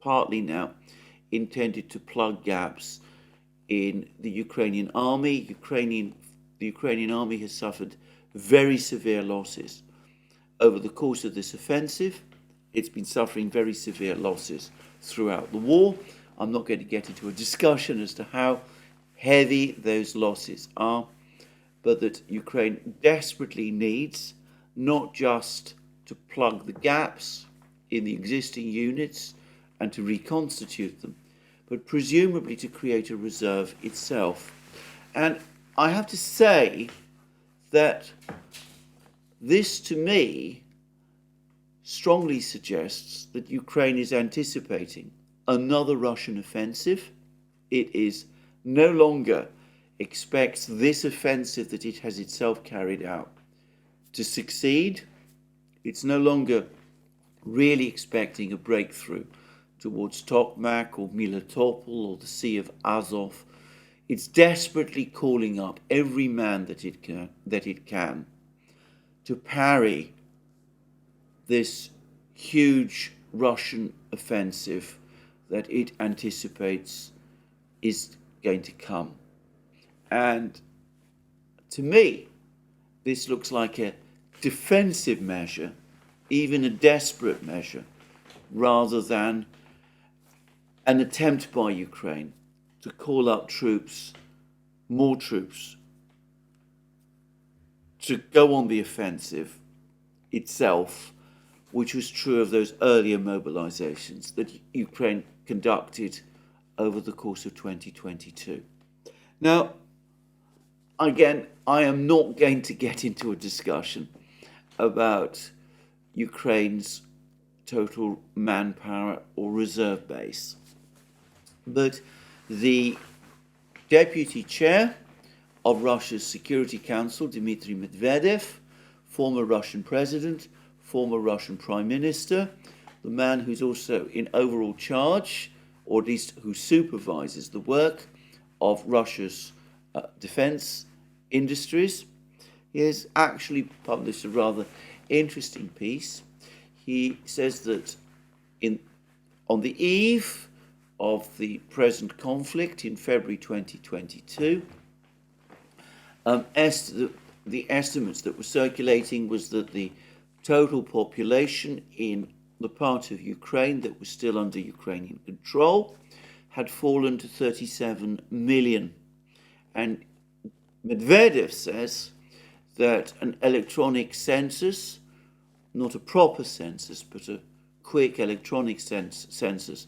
partly now intended to plug gaps in the Ukrainian army. The Ukrainian army has suffered very severe losses over the course of this offensive. It's been suffering very severe losses throughout the war. I'm not going to get into a discussion as to how heavy those losses are, but that Ukraine desperately needs not just to plug the gaps in the existing units and to reconstitute them, but presumably to create a reserve itself. And I have to say that this, to me, strongly suggests that Ukraine is anticipating another Russian offensive. It is no longer expects this offensive that it has itself carried out to succeed. It's no longer really expecting a breakthrough towards Tokmak or Melitopol or the Sea of Azov. It's desperately calling up every man that it can to parry this huge Russian offensive that it anticipates is going to come. And to me, this looks like a defensive measure, even a desperate measure, rather than an attempt by Ukraine to call up troops, more troops, to go on the offensive itself, which was true of those earlier mobilizations that Ukraine conducted over the course of 2022. Now, again, I am not going to get into a discussion about Ukraine's total manpower or reserve base. But the deputy chair of Russia's Security Council, Dmitry Medvedev, former Russian president, former Russian prime minister, the man who's also in overall charge, or at least who supervises the work of Russia's defense industries, he has actually published a rather interesting piece. He says that on the eve of the present conflict in February 2022, the estimates that were circulating was that the total population in the part of Ukraine that was still under Ukrainian control had fallen to 37 million. And Medvedev says that an electronic census, not a proper census, but a quick electronic census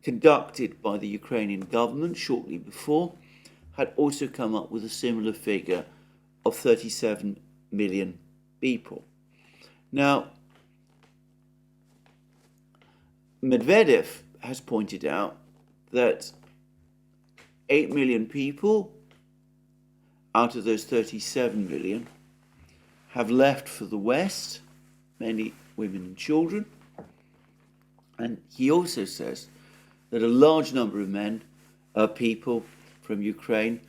conducted by the Ukrainian government shortly before had also come up with a similar figure of 37 million people. Now, Medvedev has pointed out that 8 million people out of those 37 million have left for the West, mainly women and children. And he also says that a large number of people from Ukraine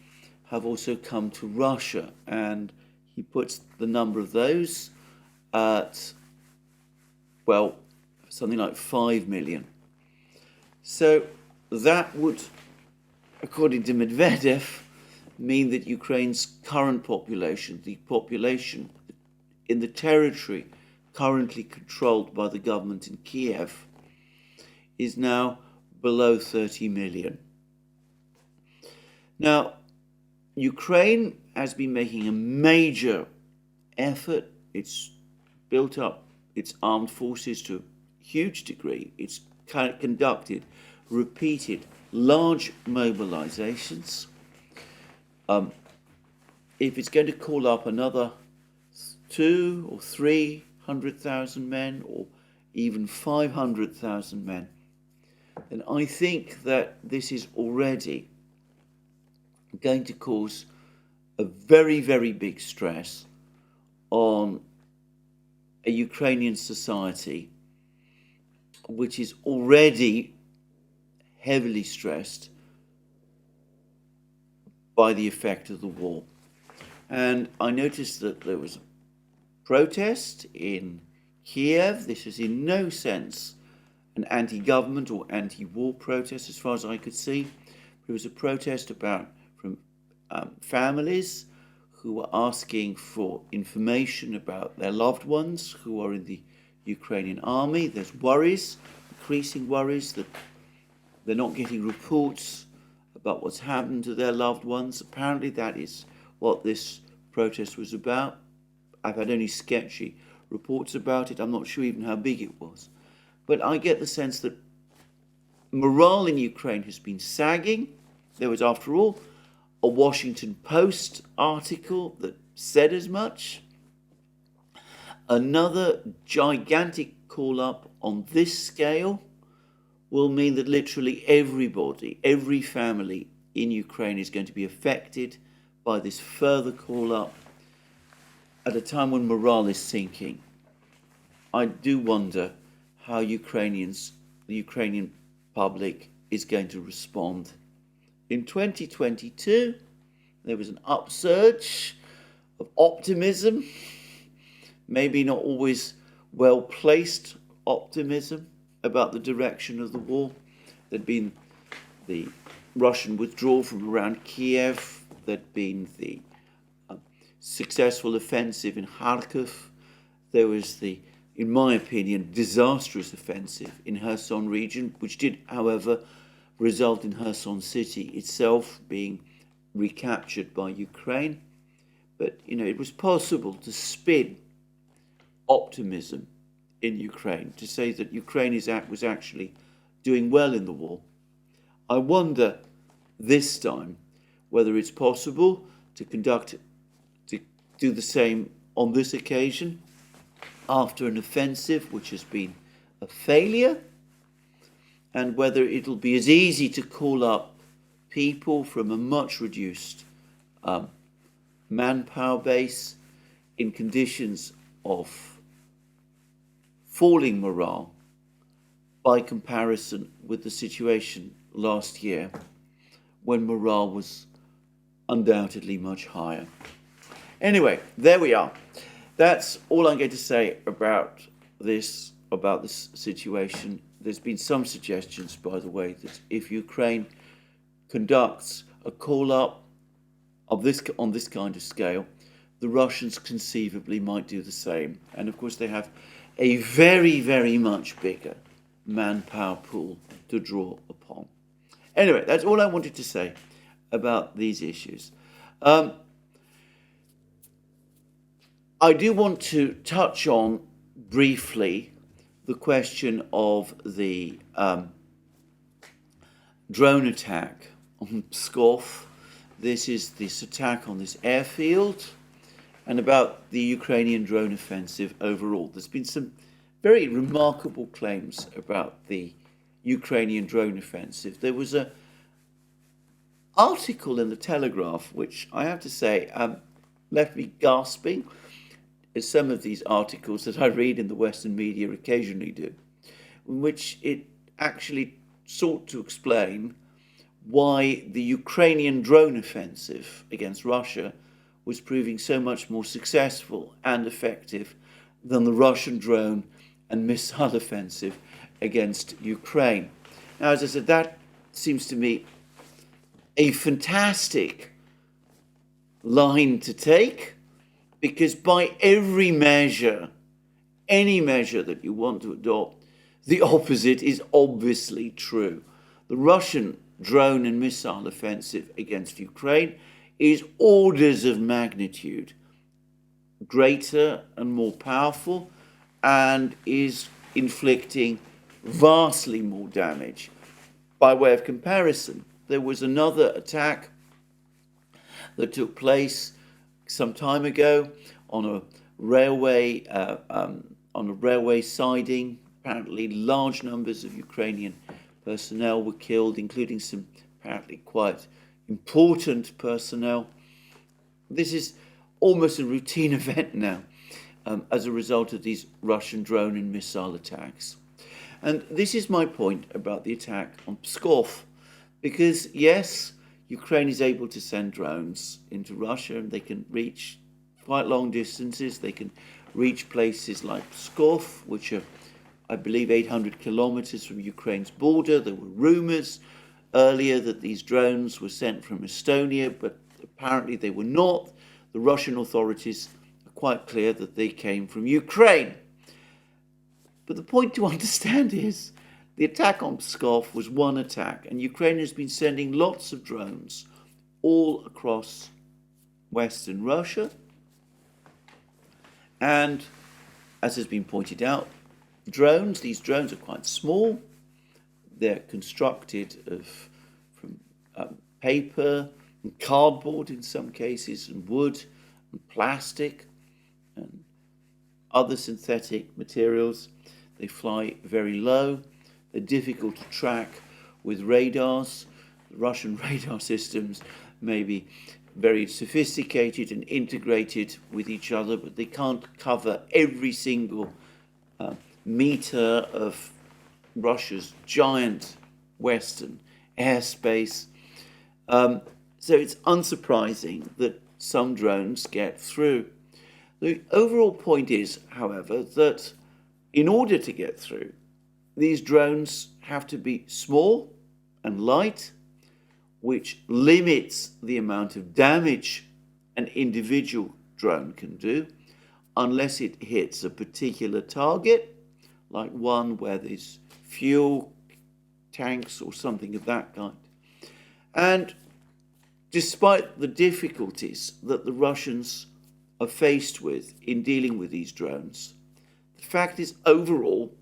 have also come to Russia, and he puts the number of those at, well, something like 5 million. So that would, according to Medvedev, mean that Ukraine's current population, the population in the territory currently controlled by the government in Kiev, is now below 30 million. Now, Ukraine has been making a major effort. It's built up its armed forces to a huge degree. It's conducted repeated large mobilizations. If it's going to call up another 200,000 or 300,000 men, or even 500,000 men, then I think that this is already going to cause a very, very big stress on a Ukrainian society which is already heavily stressed by the effect of the war. And I noticed that there was a protest in Kiev. This is in no sense an anti-government or anti-war protest, as far as I could see. It was a protest from families who were asking for information about their loved ones who are in the Ukrainian army. There's worries, increasing worries, that they're not getting reports about what's happened to their loved ones. Apparently that is what this protest was about. I've had only sketchy reports about it. I'm not sure even how big it was. But I get the sense that morale in Ukraine has been sagging. There was, after all, a Washington Post article that said as much. Another gigantic call-up on this scale will mean that literally everybody, every family in Ukraine is going to be affected by this further call-up at a time when morale is sinking. I do wonder how the Ukrainian public is going to respond. In 2022, there was an upsurge of optimism, maybe not always well-placed optimism about the direction of the war. There'd been the Russian withdrawal from around Kiev. There'd been the successful offensive in Kharkiv. There was the, in my opinion, disastrous offensive in Kherson region, which did, however, result in Kherson city itself being recaptured by Ukraine. But, it was possible to spin optimism in Ukraine, to say that Ukraine was actually doing well in the war. I wonder this time whether it's possible to do the same on this occasion after an offensive which has been a failure, and whether it'll be as easy to call up people from a much reduced manpower base in conditions of falling morale by comparison with the situation last year when morale was undoubtedly much higher. Anyway, there we are. That's all I'm going to say about this situation. There's been some suggestions, by the way, that if Ukraine conducts a call-up on this kind of scale, the Russians conceivably might do the same. And of course they have a very, very much bigger manpower pool to draw upon. Anyway, that's all I wanted to say about these issues. I do want to touch on briefly the question of the drone attack on Pskov. This is this attack on this airfield, and about the Ukrainian drone offensive overall. There's been some very remarkable claims about the Ukrainian drone offensive. There was an article in the Telegraph, which I have to say left me gasping, as some of these articles that I read in the Western media occasionally do, in which it actually sought to explain why the Ukrainian drone offensive against Russia was proving so much more successful and effective than the Russian drone and missile offensive against Ukraine. Now, as I said, that seems to me a fantastic line to take, because by every measure, any measure that you want to adopt, the opposite is obviously true. The Russian drone and missile offensive against Ukraine is orders of magnitude greater and more powerful, and is inflicting vastly more damage. By way of comparison, there was another attack that took place some time ago on a railway siding. Apparently, large numbers of Ukrainian personnel were killed, including some apparently quite important personnel. This is almost a routine event now as a result of these Russian drone and missile attacks. And this is my point about the attack on Pskov, because yes, Ukraine is able to send drones into Russia, and they can reach quite long distances. They can reach places like Pskov, which are, I believe, 800 kilometers from Ukraine's border. There were rumors earlier that these drones were sent from Estonia, but apparently they were not. The Russian authorities are quite clear that they came from Ukraine. But the point to understand is the attack on Pskov was one attack, and Ukraine has been sending lots of drones all across Western Russia. And as has been pointed out, these drones are quite small. They're constructed from paper and cardboard in some cases, and wood and plastic and other synthetic materials. They fly very low. They're difficult to track with radars. The Russian radar systems may be very sophisticated and integrated with each other, but they can't cover every single meter of Russia's giant western airspace. So it's unsurprising that some drones get through. The overall point is, however, that in order to get through, these drones have to be small and light, which limits the amount of damage an individual drone can do, unless it hits a particular target, like one where there's fuel tanks or something of that kind. And despite the difficulties that the Russians are faced with in dealing with these drones, the fact is, overall,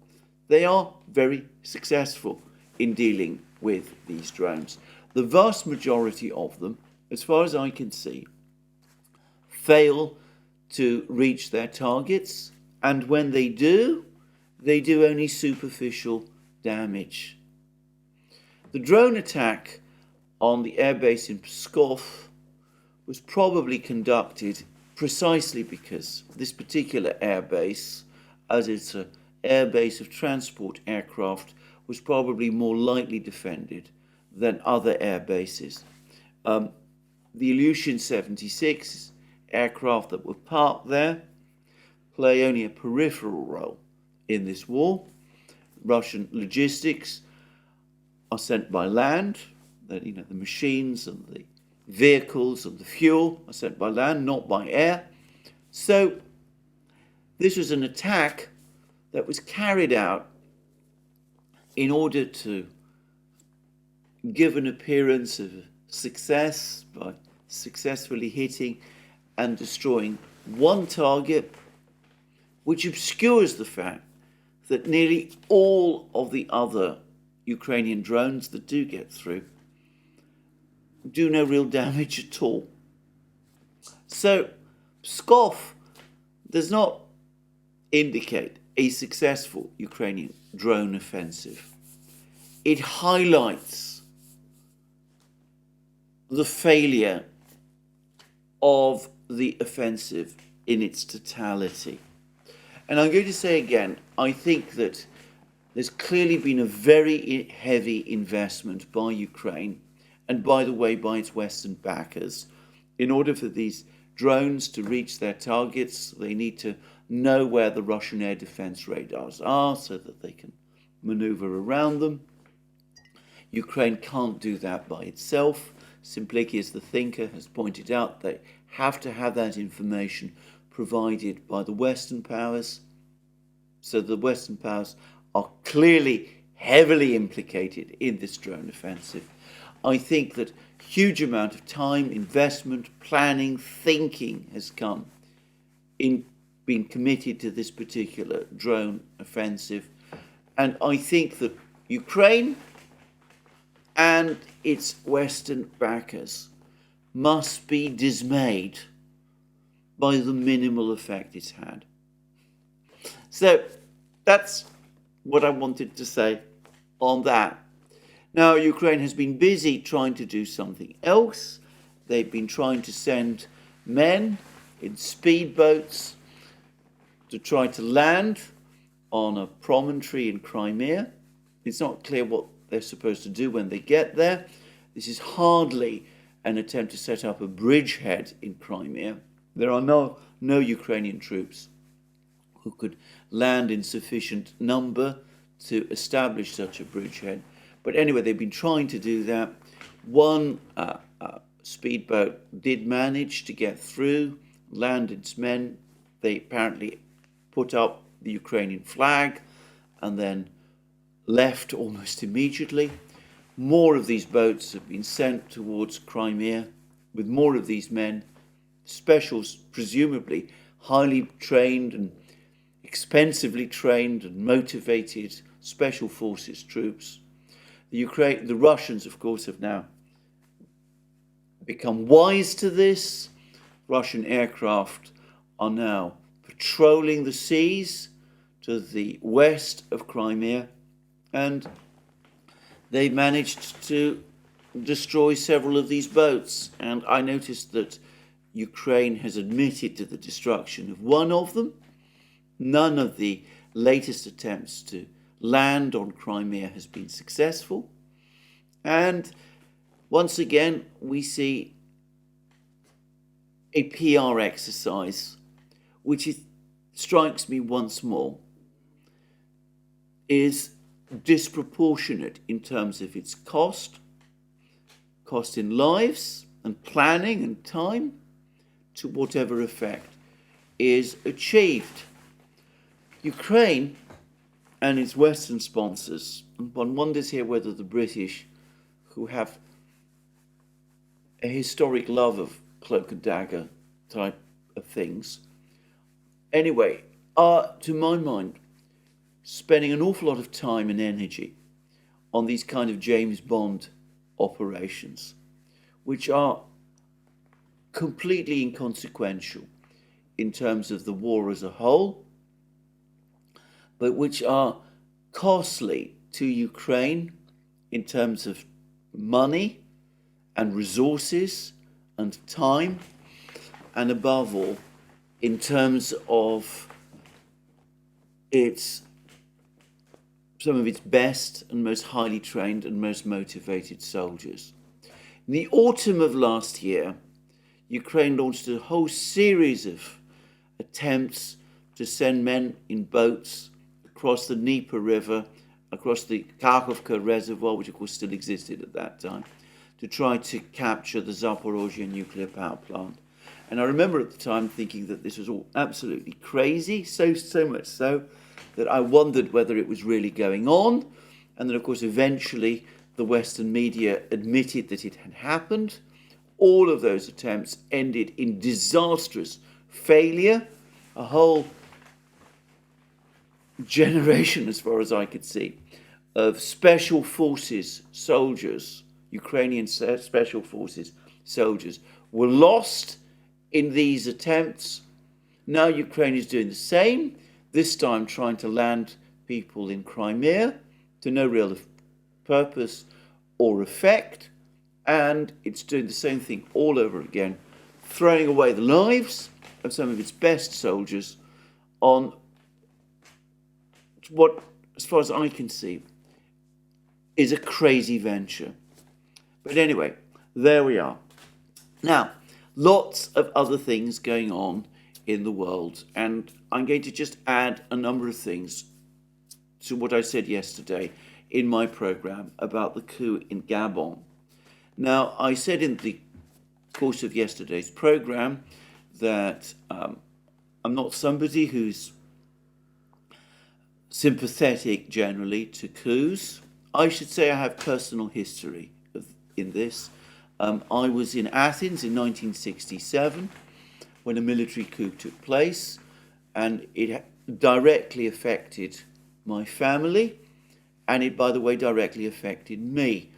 they are very successful in dealing with these drones. The vast majority of them, as far as I can see, fail to reach their targets, and when they do only superficial damage. The drone attack on the airbase in Pskov was probably conducted precisely because this particular airbase, as it's an airbase of transport aircraft, was probably more lightly defended than other air bases. The Ilyushin 76 aircraft that were parked there play only a peripheral role in this war. Russian logistics are sent by land. The machines and the vehicles and the fuel are sent by land, not by air. So this was an attack that was carried out in order to give an appearance of success by successfully hitting and destroying one target, which obscures the fact that nearly all of the other Ukrainian drones that do get through do no real damage at all. So Pskov does not indicate a successful Ukrainian drone offensive. It highlights the failure of the offensive in its totality. And I'm going to say again, I think that there's clearly been a very heavy investment by Ukraine, and by the way, by its Western backers. In order for these drones to reach their targets, they need to know where the Russian air defense radars are so that they can maneuver around them. Ukraine can't do that by itself. Simplicity, as the thinker has pointed out, they have to have that information provided by the Western powers. So the Western powers are clearly heavily implicated in this drone offensive. I think that huge amount of time, investment, planning, thinking has come in being committed to this particular drone offensive. And I think that Ukraine and its Western backers must be dismayed by the minimal effect it's had. So that's what I wanted to say on that. Now, Ukraine has been busy trying to do something else. They've been trying to send men in speedboats to try to land on a promontory in Crimea. It's not clear what they're supposed to do when they get there. This is hardly an attempt to set up a bridgehead in Crimea. There are no Ukrainian troops who could land in sufficient number to establish such a bridgehead. But anyway, they've been trying to do that. One speedboat did manage to get through, land its men. They apparently put up the Ukrainian flag and then left almost immediately. More of these boats have been sent towards Crimea with more of these men, specials, presumably highly trained and expensively trained and motivated special forces troops. The Russians, of course, have now become wise to this. Russian aircraft are now patrolling the seas to the west of Crimea, and they managed to destroy several of these boats. And I noticed that Ukraine has admitted to the destruction of one of them. None of the latest attempts to land on Crimea has been successful. And once again, we see a PR exercise, which strikes me once more, is disproportionate in terms of its cost in lives and planning and time, to whatever effect is achieved. Ukraine and its Western sponsors, and one wonders here whether the British, who have a historic love of cloak and dagger type of things, anyway, are, to my mind, spending an awful lot of time and energy on these kind of James Bond operations, which are completely inconsequential in terms of the war as a whole, but which are costly to Ukraine in terms of money and resources and time, and above all, in terms of some of its best and most highly trained and most motivated soldiers. In the autumn of last year, Ukraine launched a whole series of attempts to send men in boats across the Dnieper River, across the Kakhovka Reservoir, which of course still existed at that time, to try to capture the Zaporozhye nuclear power plant. And I remember at the time thinking that this was all absolutely crazy, so much so that I wondered whether it was really going on. And then, of course, eventually the Western media admitted that it had happened. All of those attempts ended in disastrous failure. A whole generation, as far as I could see, of special forces soldiers, Ukrainian special forces soldiers, were lost in these attempts. Now Ukraine is doing the same, this time trying to land people in Crimea to no real purpose or effect, and it's doing the same thing all over again, throwing away the lives of some of its best soldiers on what, as far as I can see, is a crazy venture. But anyway, there we are. Now, lots of other things going on in the world, and I'm going to just add a number of things to what I said yesterday in my program about the coup in Gabon. Now, I said in the course of yesterday's program that I'm not somebody who's sympathetic generally to coups. I should say I have personal history in this. I was in Athens in 1967 when a military coup took place, and it directly affected my family, and it, by the way, directly affected me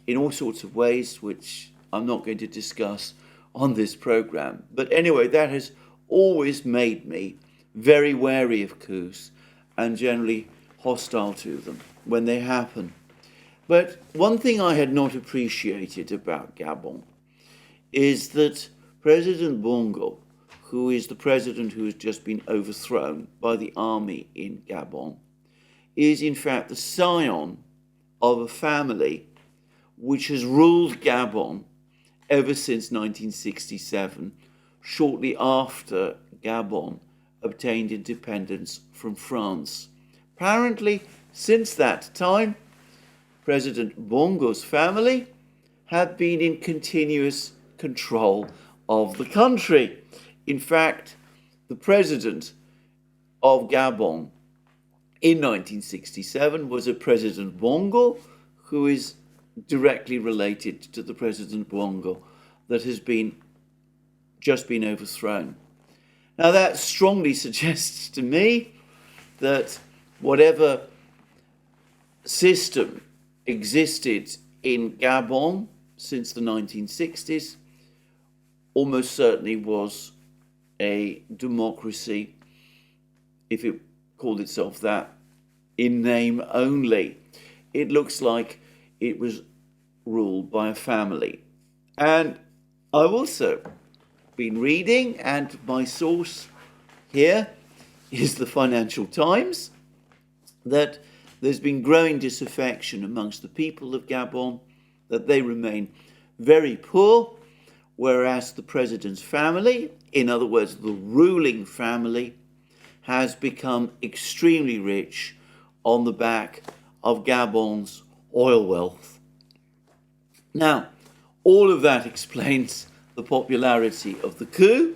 in all sorts of ways, which I'm not going to discuss on this program. But anyway, that has always made me very wary of coups and generally hostile to them when they happen. But one thing I had not appreciated about Gabon is that President Bongo, who is the president who has just been overthrown by the army in Gabon, is in fact the scion of a family which has ruled Gabon ever since 1967, shortly after Gabon obtained independence from France. Apparently, since that time, President Bongo's family have been in continuous control of the country. In fact, the president of Gabon in 1967 was a President Bongo who is directly related to the President Bongo that has just been overthrown. Now that strongly suggests to me that whatever system existed in Gabon since the 1960s almost certainly was a democracy, if it called itself that, in name only. It looks like it was ruled by a family. And I've also been reading, and my source here is the Financial Times, that there's been growing disaffection amongst the people of Gabon, that they remain very poor, whereas the president's family, in other words, the ruling family, has become extremely rich on the back of Gabon's oil wealth. Now, all of that explains the popularity of the coup,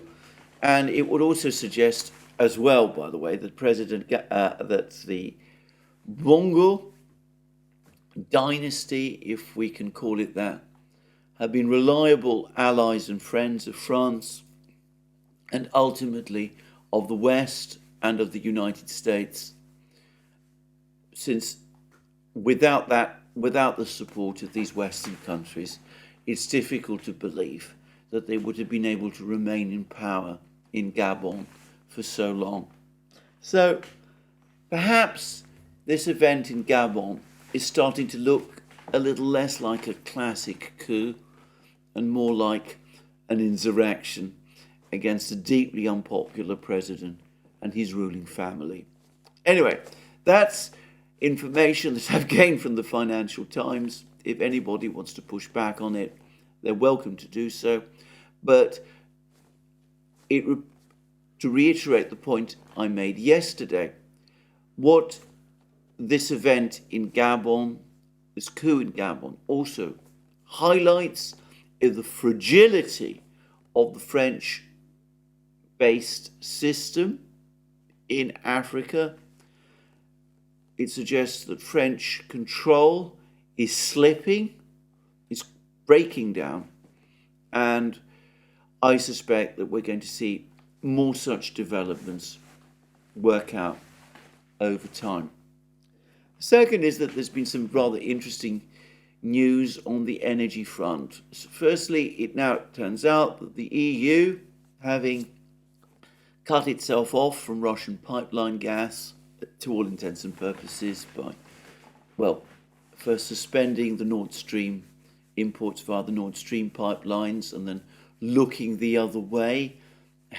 and it would also suggest as well, by the way, that that the Bongo dynasty, if we can call it that, have been reliable allies and friends of France and ultimately of the West and of the United States, since without the support of these Western countries, it's difficult to believe that they would have been able to remain in power in Gabon for so long. So perhaps this event in Gabon is starting to look a little less like a classic coup and more like an insurrection against a deeply unpopular president and his ruling family. Anyway, that's information that I've gained from the Financial Times. If anybody wants to push back on it, they're welcome to do so. But to reiterate the point I made yesterday, what this event in Gabon, this coup in Gabon, also highlights is the fragility of the French-based system in Africa. It suggests that French control is slipping, is breaking down, and I suspect that we're going to see more such developments work out over time. Second is that there's been some rather interesting news on the energy front. Firstly, it now turns out that the EU, having cut itself off from Russian pipeline gas to all intents and purposes by, well, first suspending the Nord Stream imports via the Nord Stream pipelines and then looking the other way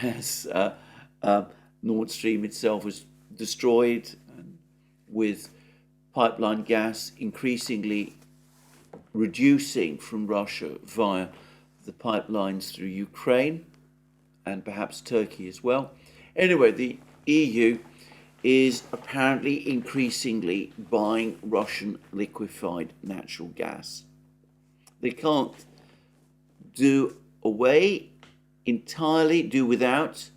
as Nord Stream itself was destroyed, with pipeline gas increasingly reducing from Russia via the pipelines through Ukraine and perhaps Turkey as well. Anyway, the EU is apparently increasingly buying Russian liquefied natural gas. They can't do without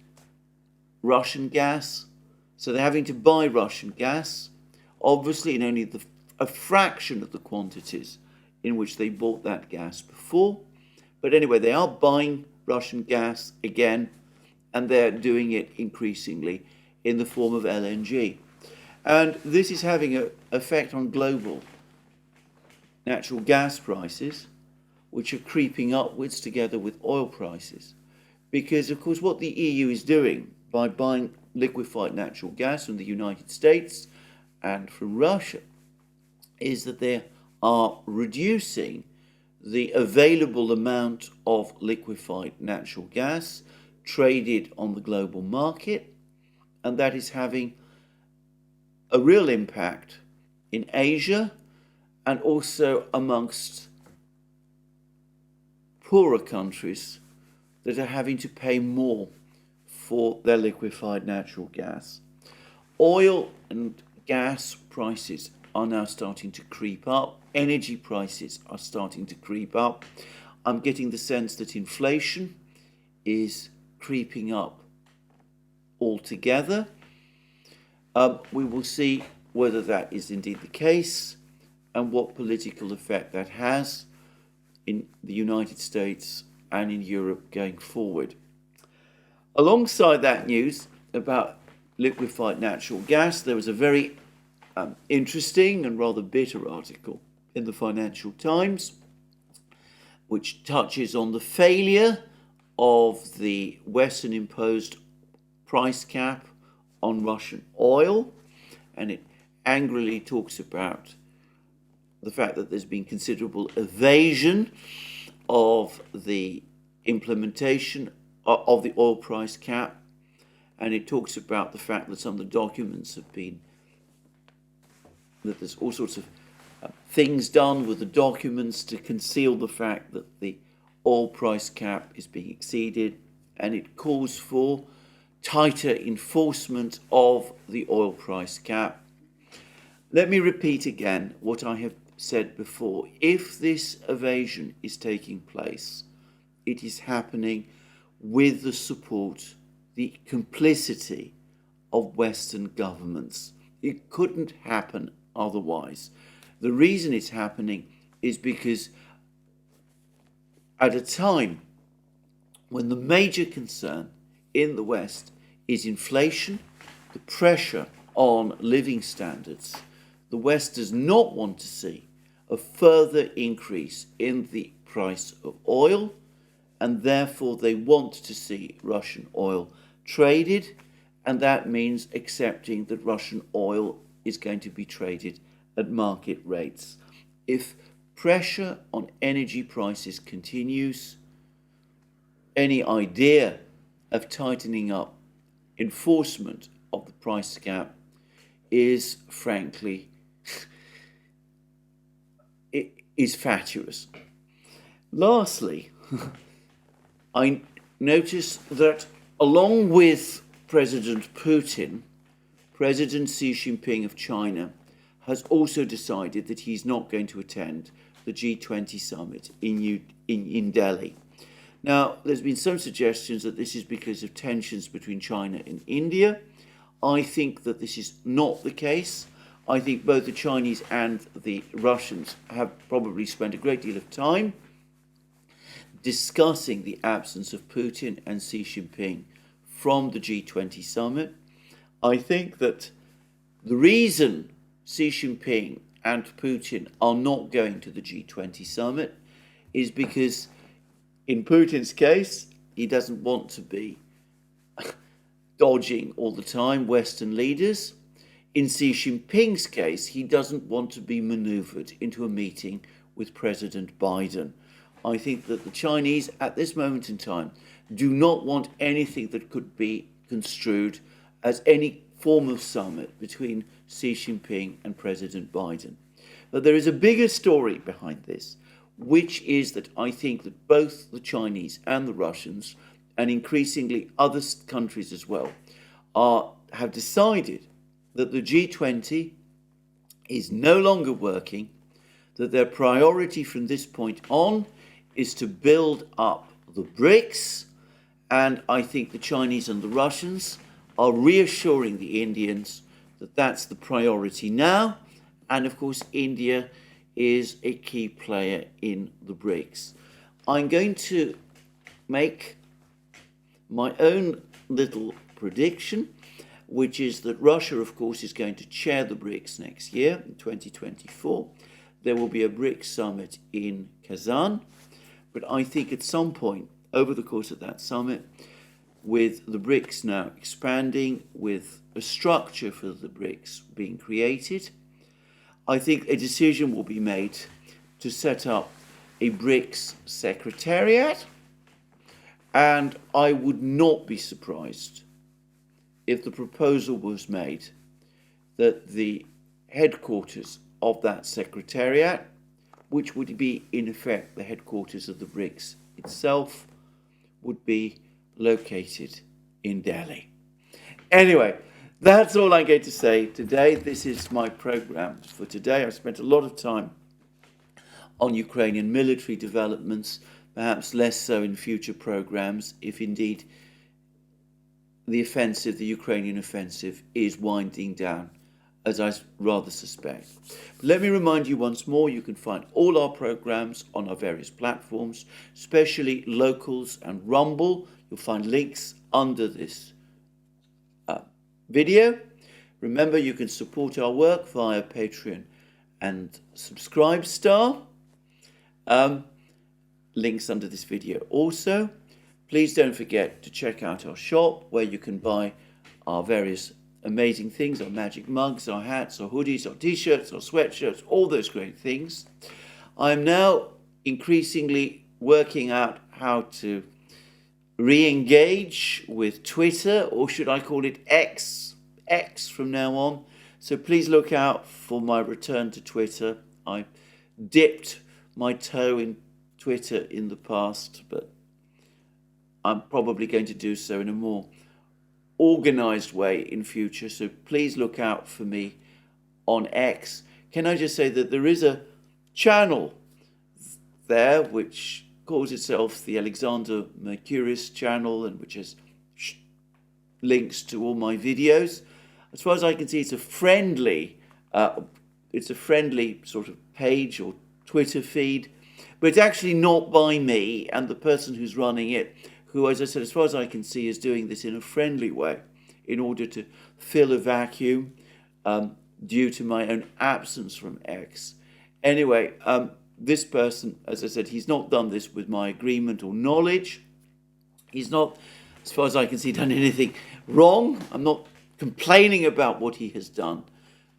Russian gas, so they're having to buy Russian gas, obviously in only a fraction of the quantities in which they bought that gas before. But anyway, they are buying Russian gas again, and they're doing it increasingly in the form of LNG. And this is having an effect on global natural gas prices, which are creeping upwards together with oil prices. Because, of course, what the EU is doing by buying liquefied natural gas from the United States and from Russia is that they are reducing the available amount of liquefied natural gas traded on the global market, and that is having a real impact in Asia and also amongst poorer countries that are having to pay more for their liquefied natural gas. Oil and gas prices are now starting to creep up. Energy prices are starting to creep up. I'm getting the sense that inflation is creeping up altogether. We will see whether that is indeed the case and what political effect that has in the United States and in Europe going forward. Alongside that news about liquefied natural gas, there was a very interesting and rather bitter article in the Financial Times, which touches on the failure of the Western-imposed price cap on Russian oil, and it angrily talks about the fact that there's been considerable evasion of the implementation of the oil price cap, and it talks about the fact that some of the documents have been, that there's all sorts of things done with the documents to conceal the fact that the oil price cap is being exceeded, and it calls for tighter enforcement of the oil price cap. Let me repeat again what I have said before. If this evasion is taking place, it is happening with the support, the complicity of Western governments. It couldn't happen otherwise. The reason it's happening is because at a time when the major concern in the West is inflation, the pressure on living standards, the West does not want to see a further increase in the price of oil, and therefore they want to see Russian oil traded, and that means accepting that Russian oil is going to be traded at market rates. If pressure on energy prices continues, any idea of tightening up enforcement of the price cap is frankly it is fatuous. Lastly, I notice that along with President Putin, President Xi Jinping of China has also decided that he's not going to attend the G20 summit in Delhi. Now, there's been some suggestions that this is because of tensions between China and India. I think that this is not the case. I think both the Chinese and the Russians have probably spent a great deal of time discussing the absence of Putin and Xi Jinping from the G20 summit. I think that The reason Xi Jinping and Putin are not going to the G20 summit is because, in Putin's case, he doesn't want to be dodging all the time Western leaders. In Xi Jinping's case, he doesn't want to be maneuvered into a meeting with President Biden. I think that the Chinese, at this moment in time, do not want anything that could be construed as any form of summit between Xi Jinping and President Biden. But there is a bigger story behind this, which is that I think that both the Chinese and the Russians, and increasingly other countries as well, have decided that the G20 is no longer working, that their priority from this point on is to build up the BRICS, and I think the Chinese and the Russians are reassuring the Indians that that's the priority now, and of course India is a key player in the BRICS. I'm going to make my own little prediction, which is that Russia, of course, is going to chair the BRICS next year, in 2024. There will be a BRICS summit in Kazan, but I think at some point over the course of that summit, with the BRICS now expanding, with a structure for the BRICS being created, I think a decision will be made to set up a BRICS secretariat, and I would not be surprised if the proposal was made that the headquarters of that secretariat, which would be in effect the headquarters of the BRICS itself, would be located in Delhi. Anyway, that's all I'm going to say today. This is my program for today. I've spent a lot of time on Ukrainian military developments, perhaps less so in future programs, if indeed the offensive, the Ukrainian offensive, is winding down, as I rather suspect. But let me remind you once more, you can find all our programs on our various platforms, especially Locals and Rumble. You'll find links under this video. Remember, you can support our work via Patreon and Subscribestar. Links under this video also. Please don't forget to check out our shop, where you can buy our various amazing things, our magic mugs, our hats, our hoodies, our t-shirts, our sweatshirts, all those great things. I'm now increasingly working out how to re-engage with Twitter, or should I call it X from now on. So please look out for my return to Twitter. I dipped my toe in Twitter in the past, but I'm probably going to do so in a more organized way in future. So please look out for me on X. Can I just say that there is a channel there which calls itself the Alexander Mercouris channel, and which has links to all my videos. As far as I can see, it's a friendly sort of page or Twitter feed, but it's actually not by me, and the person who's running it, who, as I said, as far as I can see, is doing this in a friendly way in order to fill a vacuum due to my own absence from X. Anyway, this person, as I said, he's not done this with my agreement or knowledge. He's not, as far as I can see, done anything wrong. I'm not complaining about what he has done,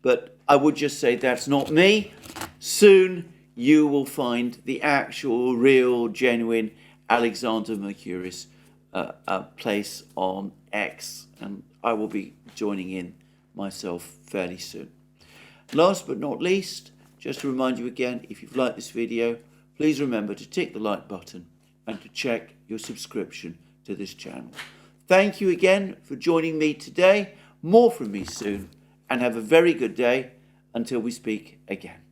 but I would just say that's not me. Soon you will find the actual, real, genuine Alexander Mercouris place on X, and I will be joining in myself fairly soon. Last but not least, just to remind you again, if you've liked this video, please remember to tick the like button and to check your subscription to this channel. Thank you again for joining me today. More from me soon, and have a very good day until we speak again.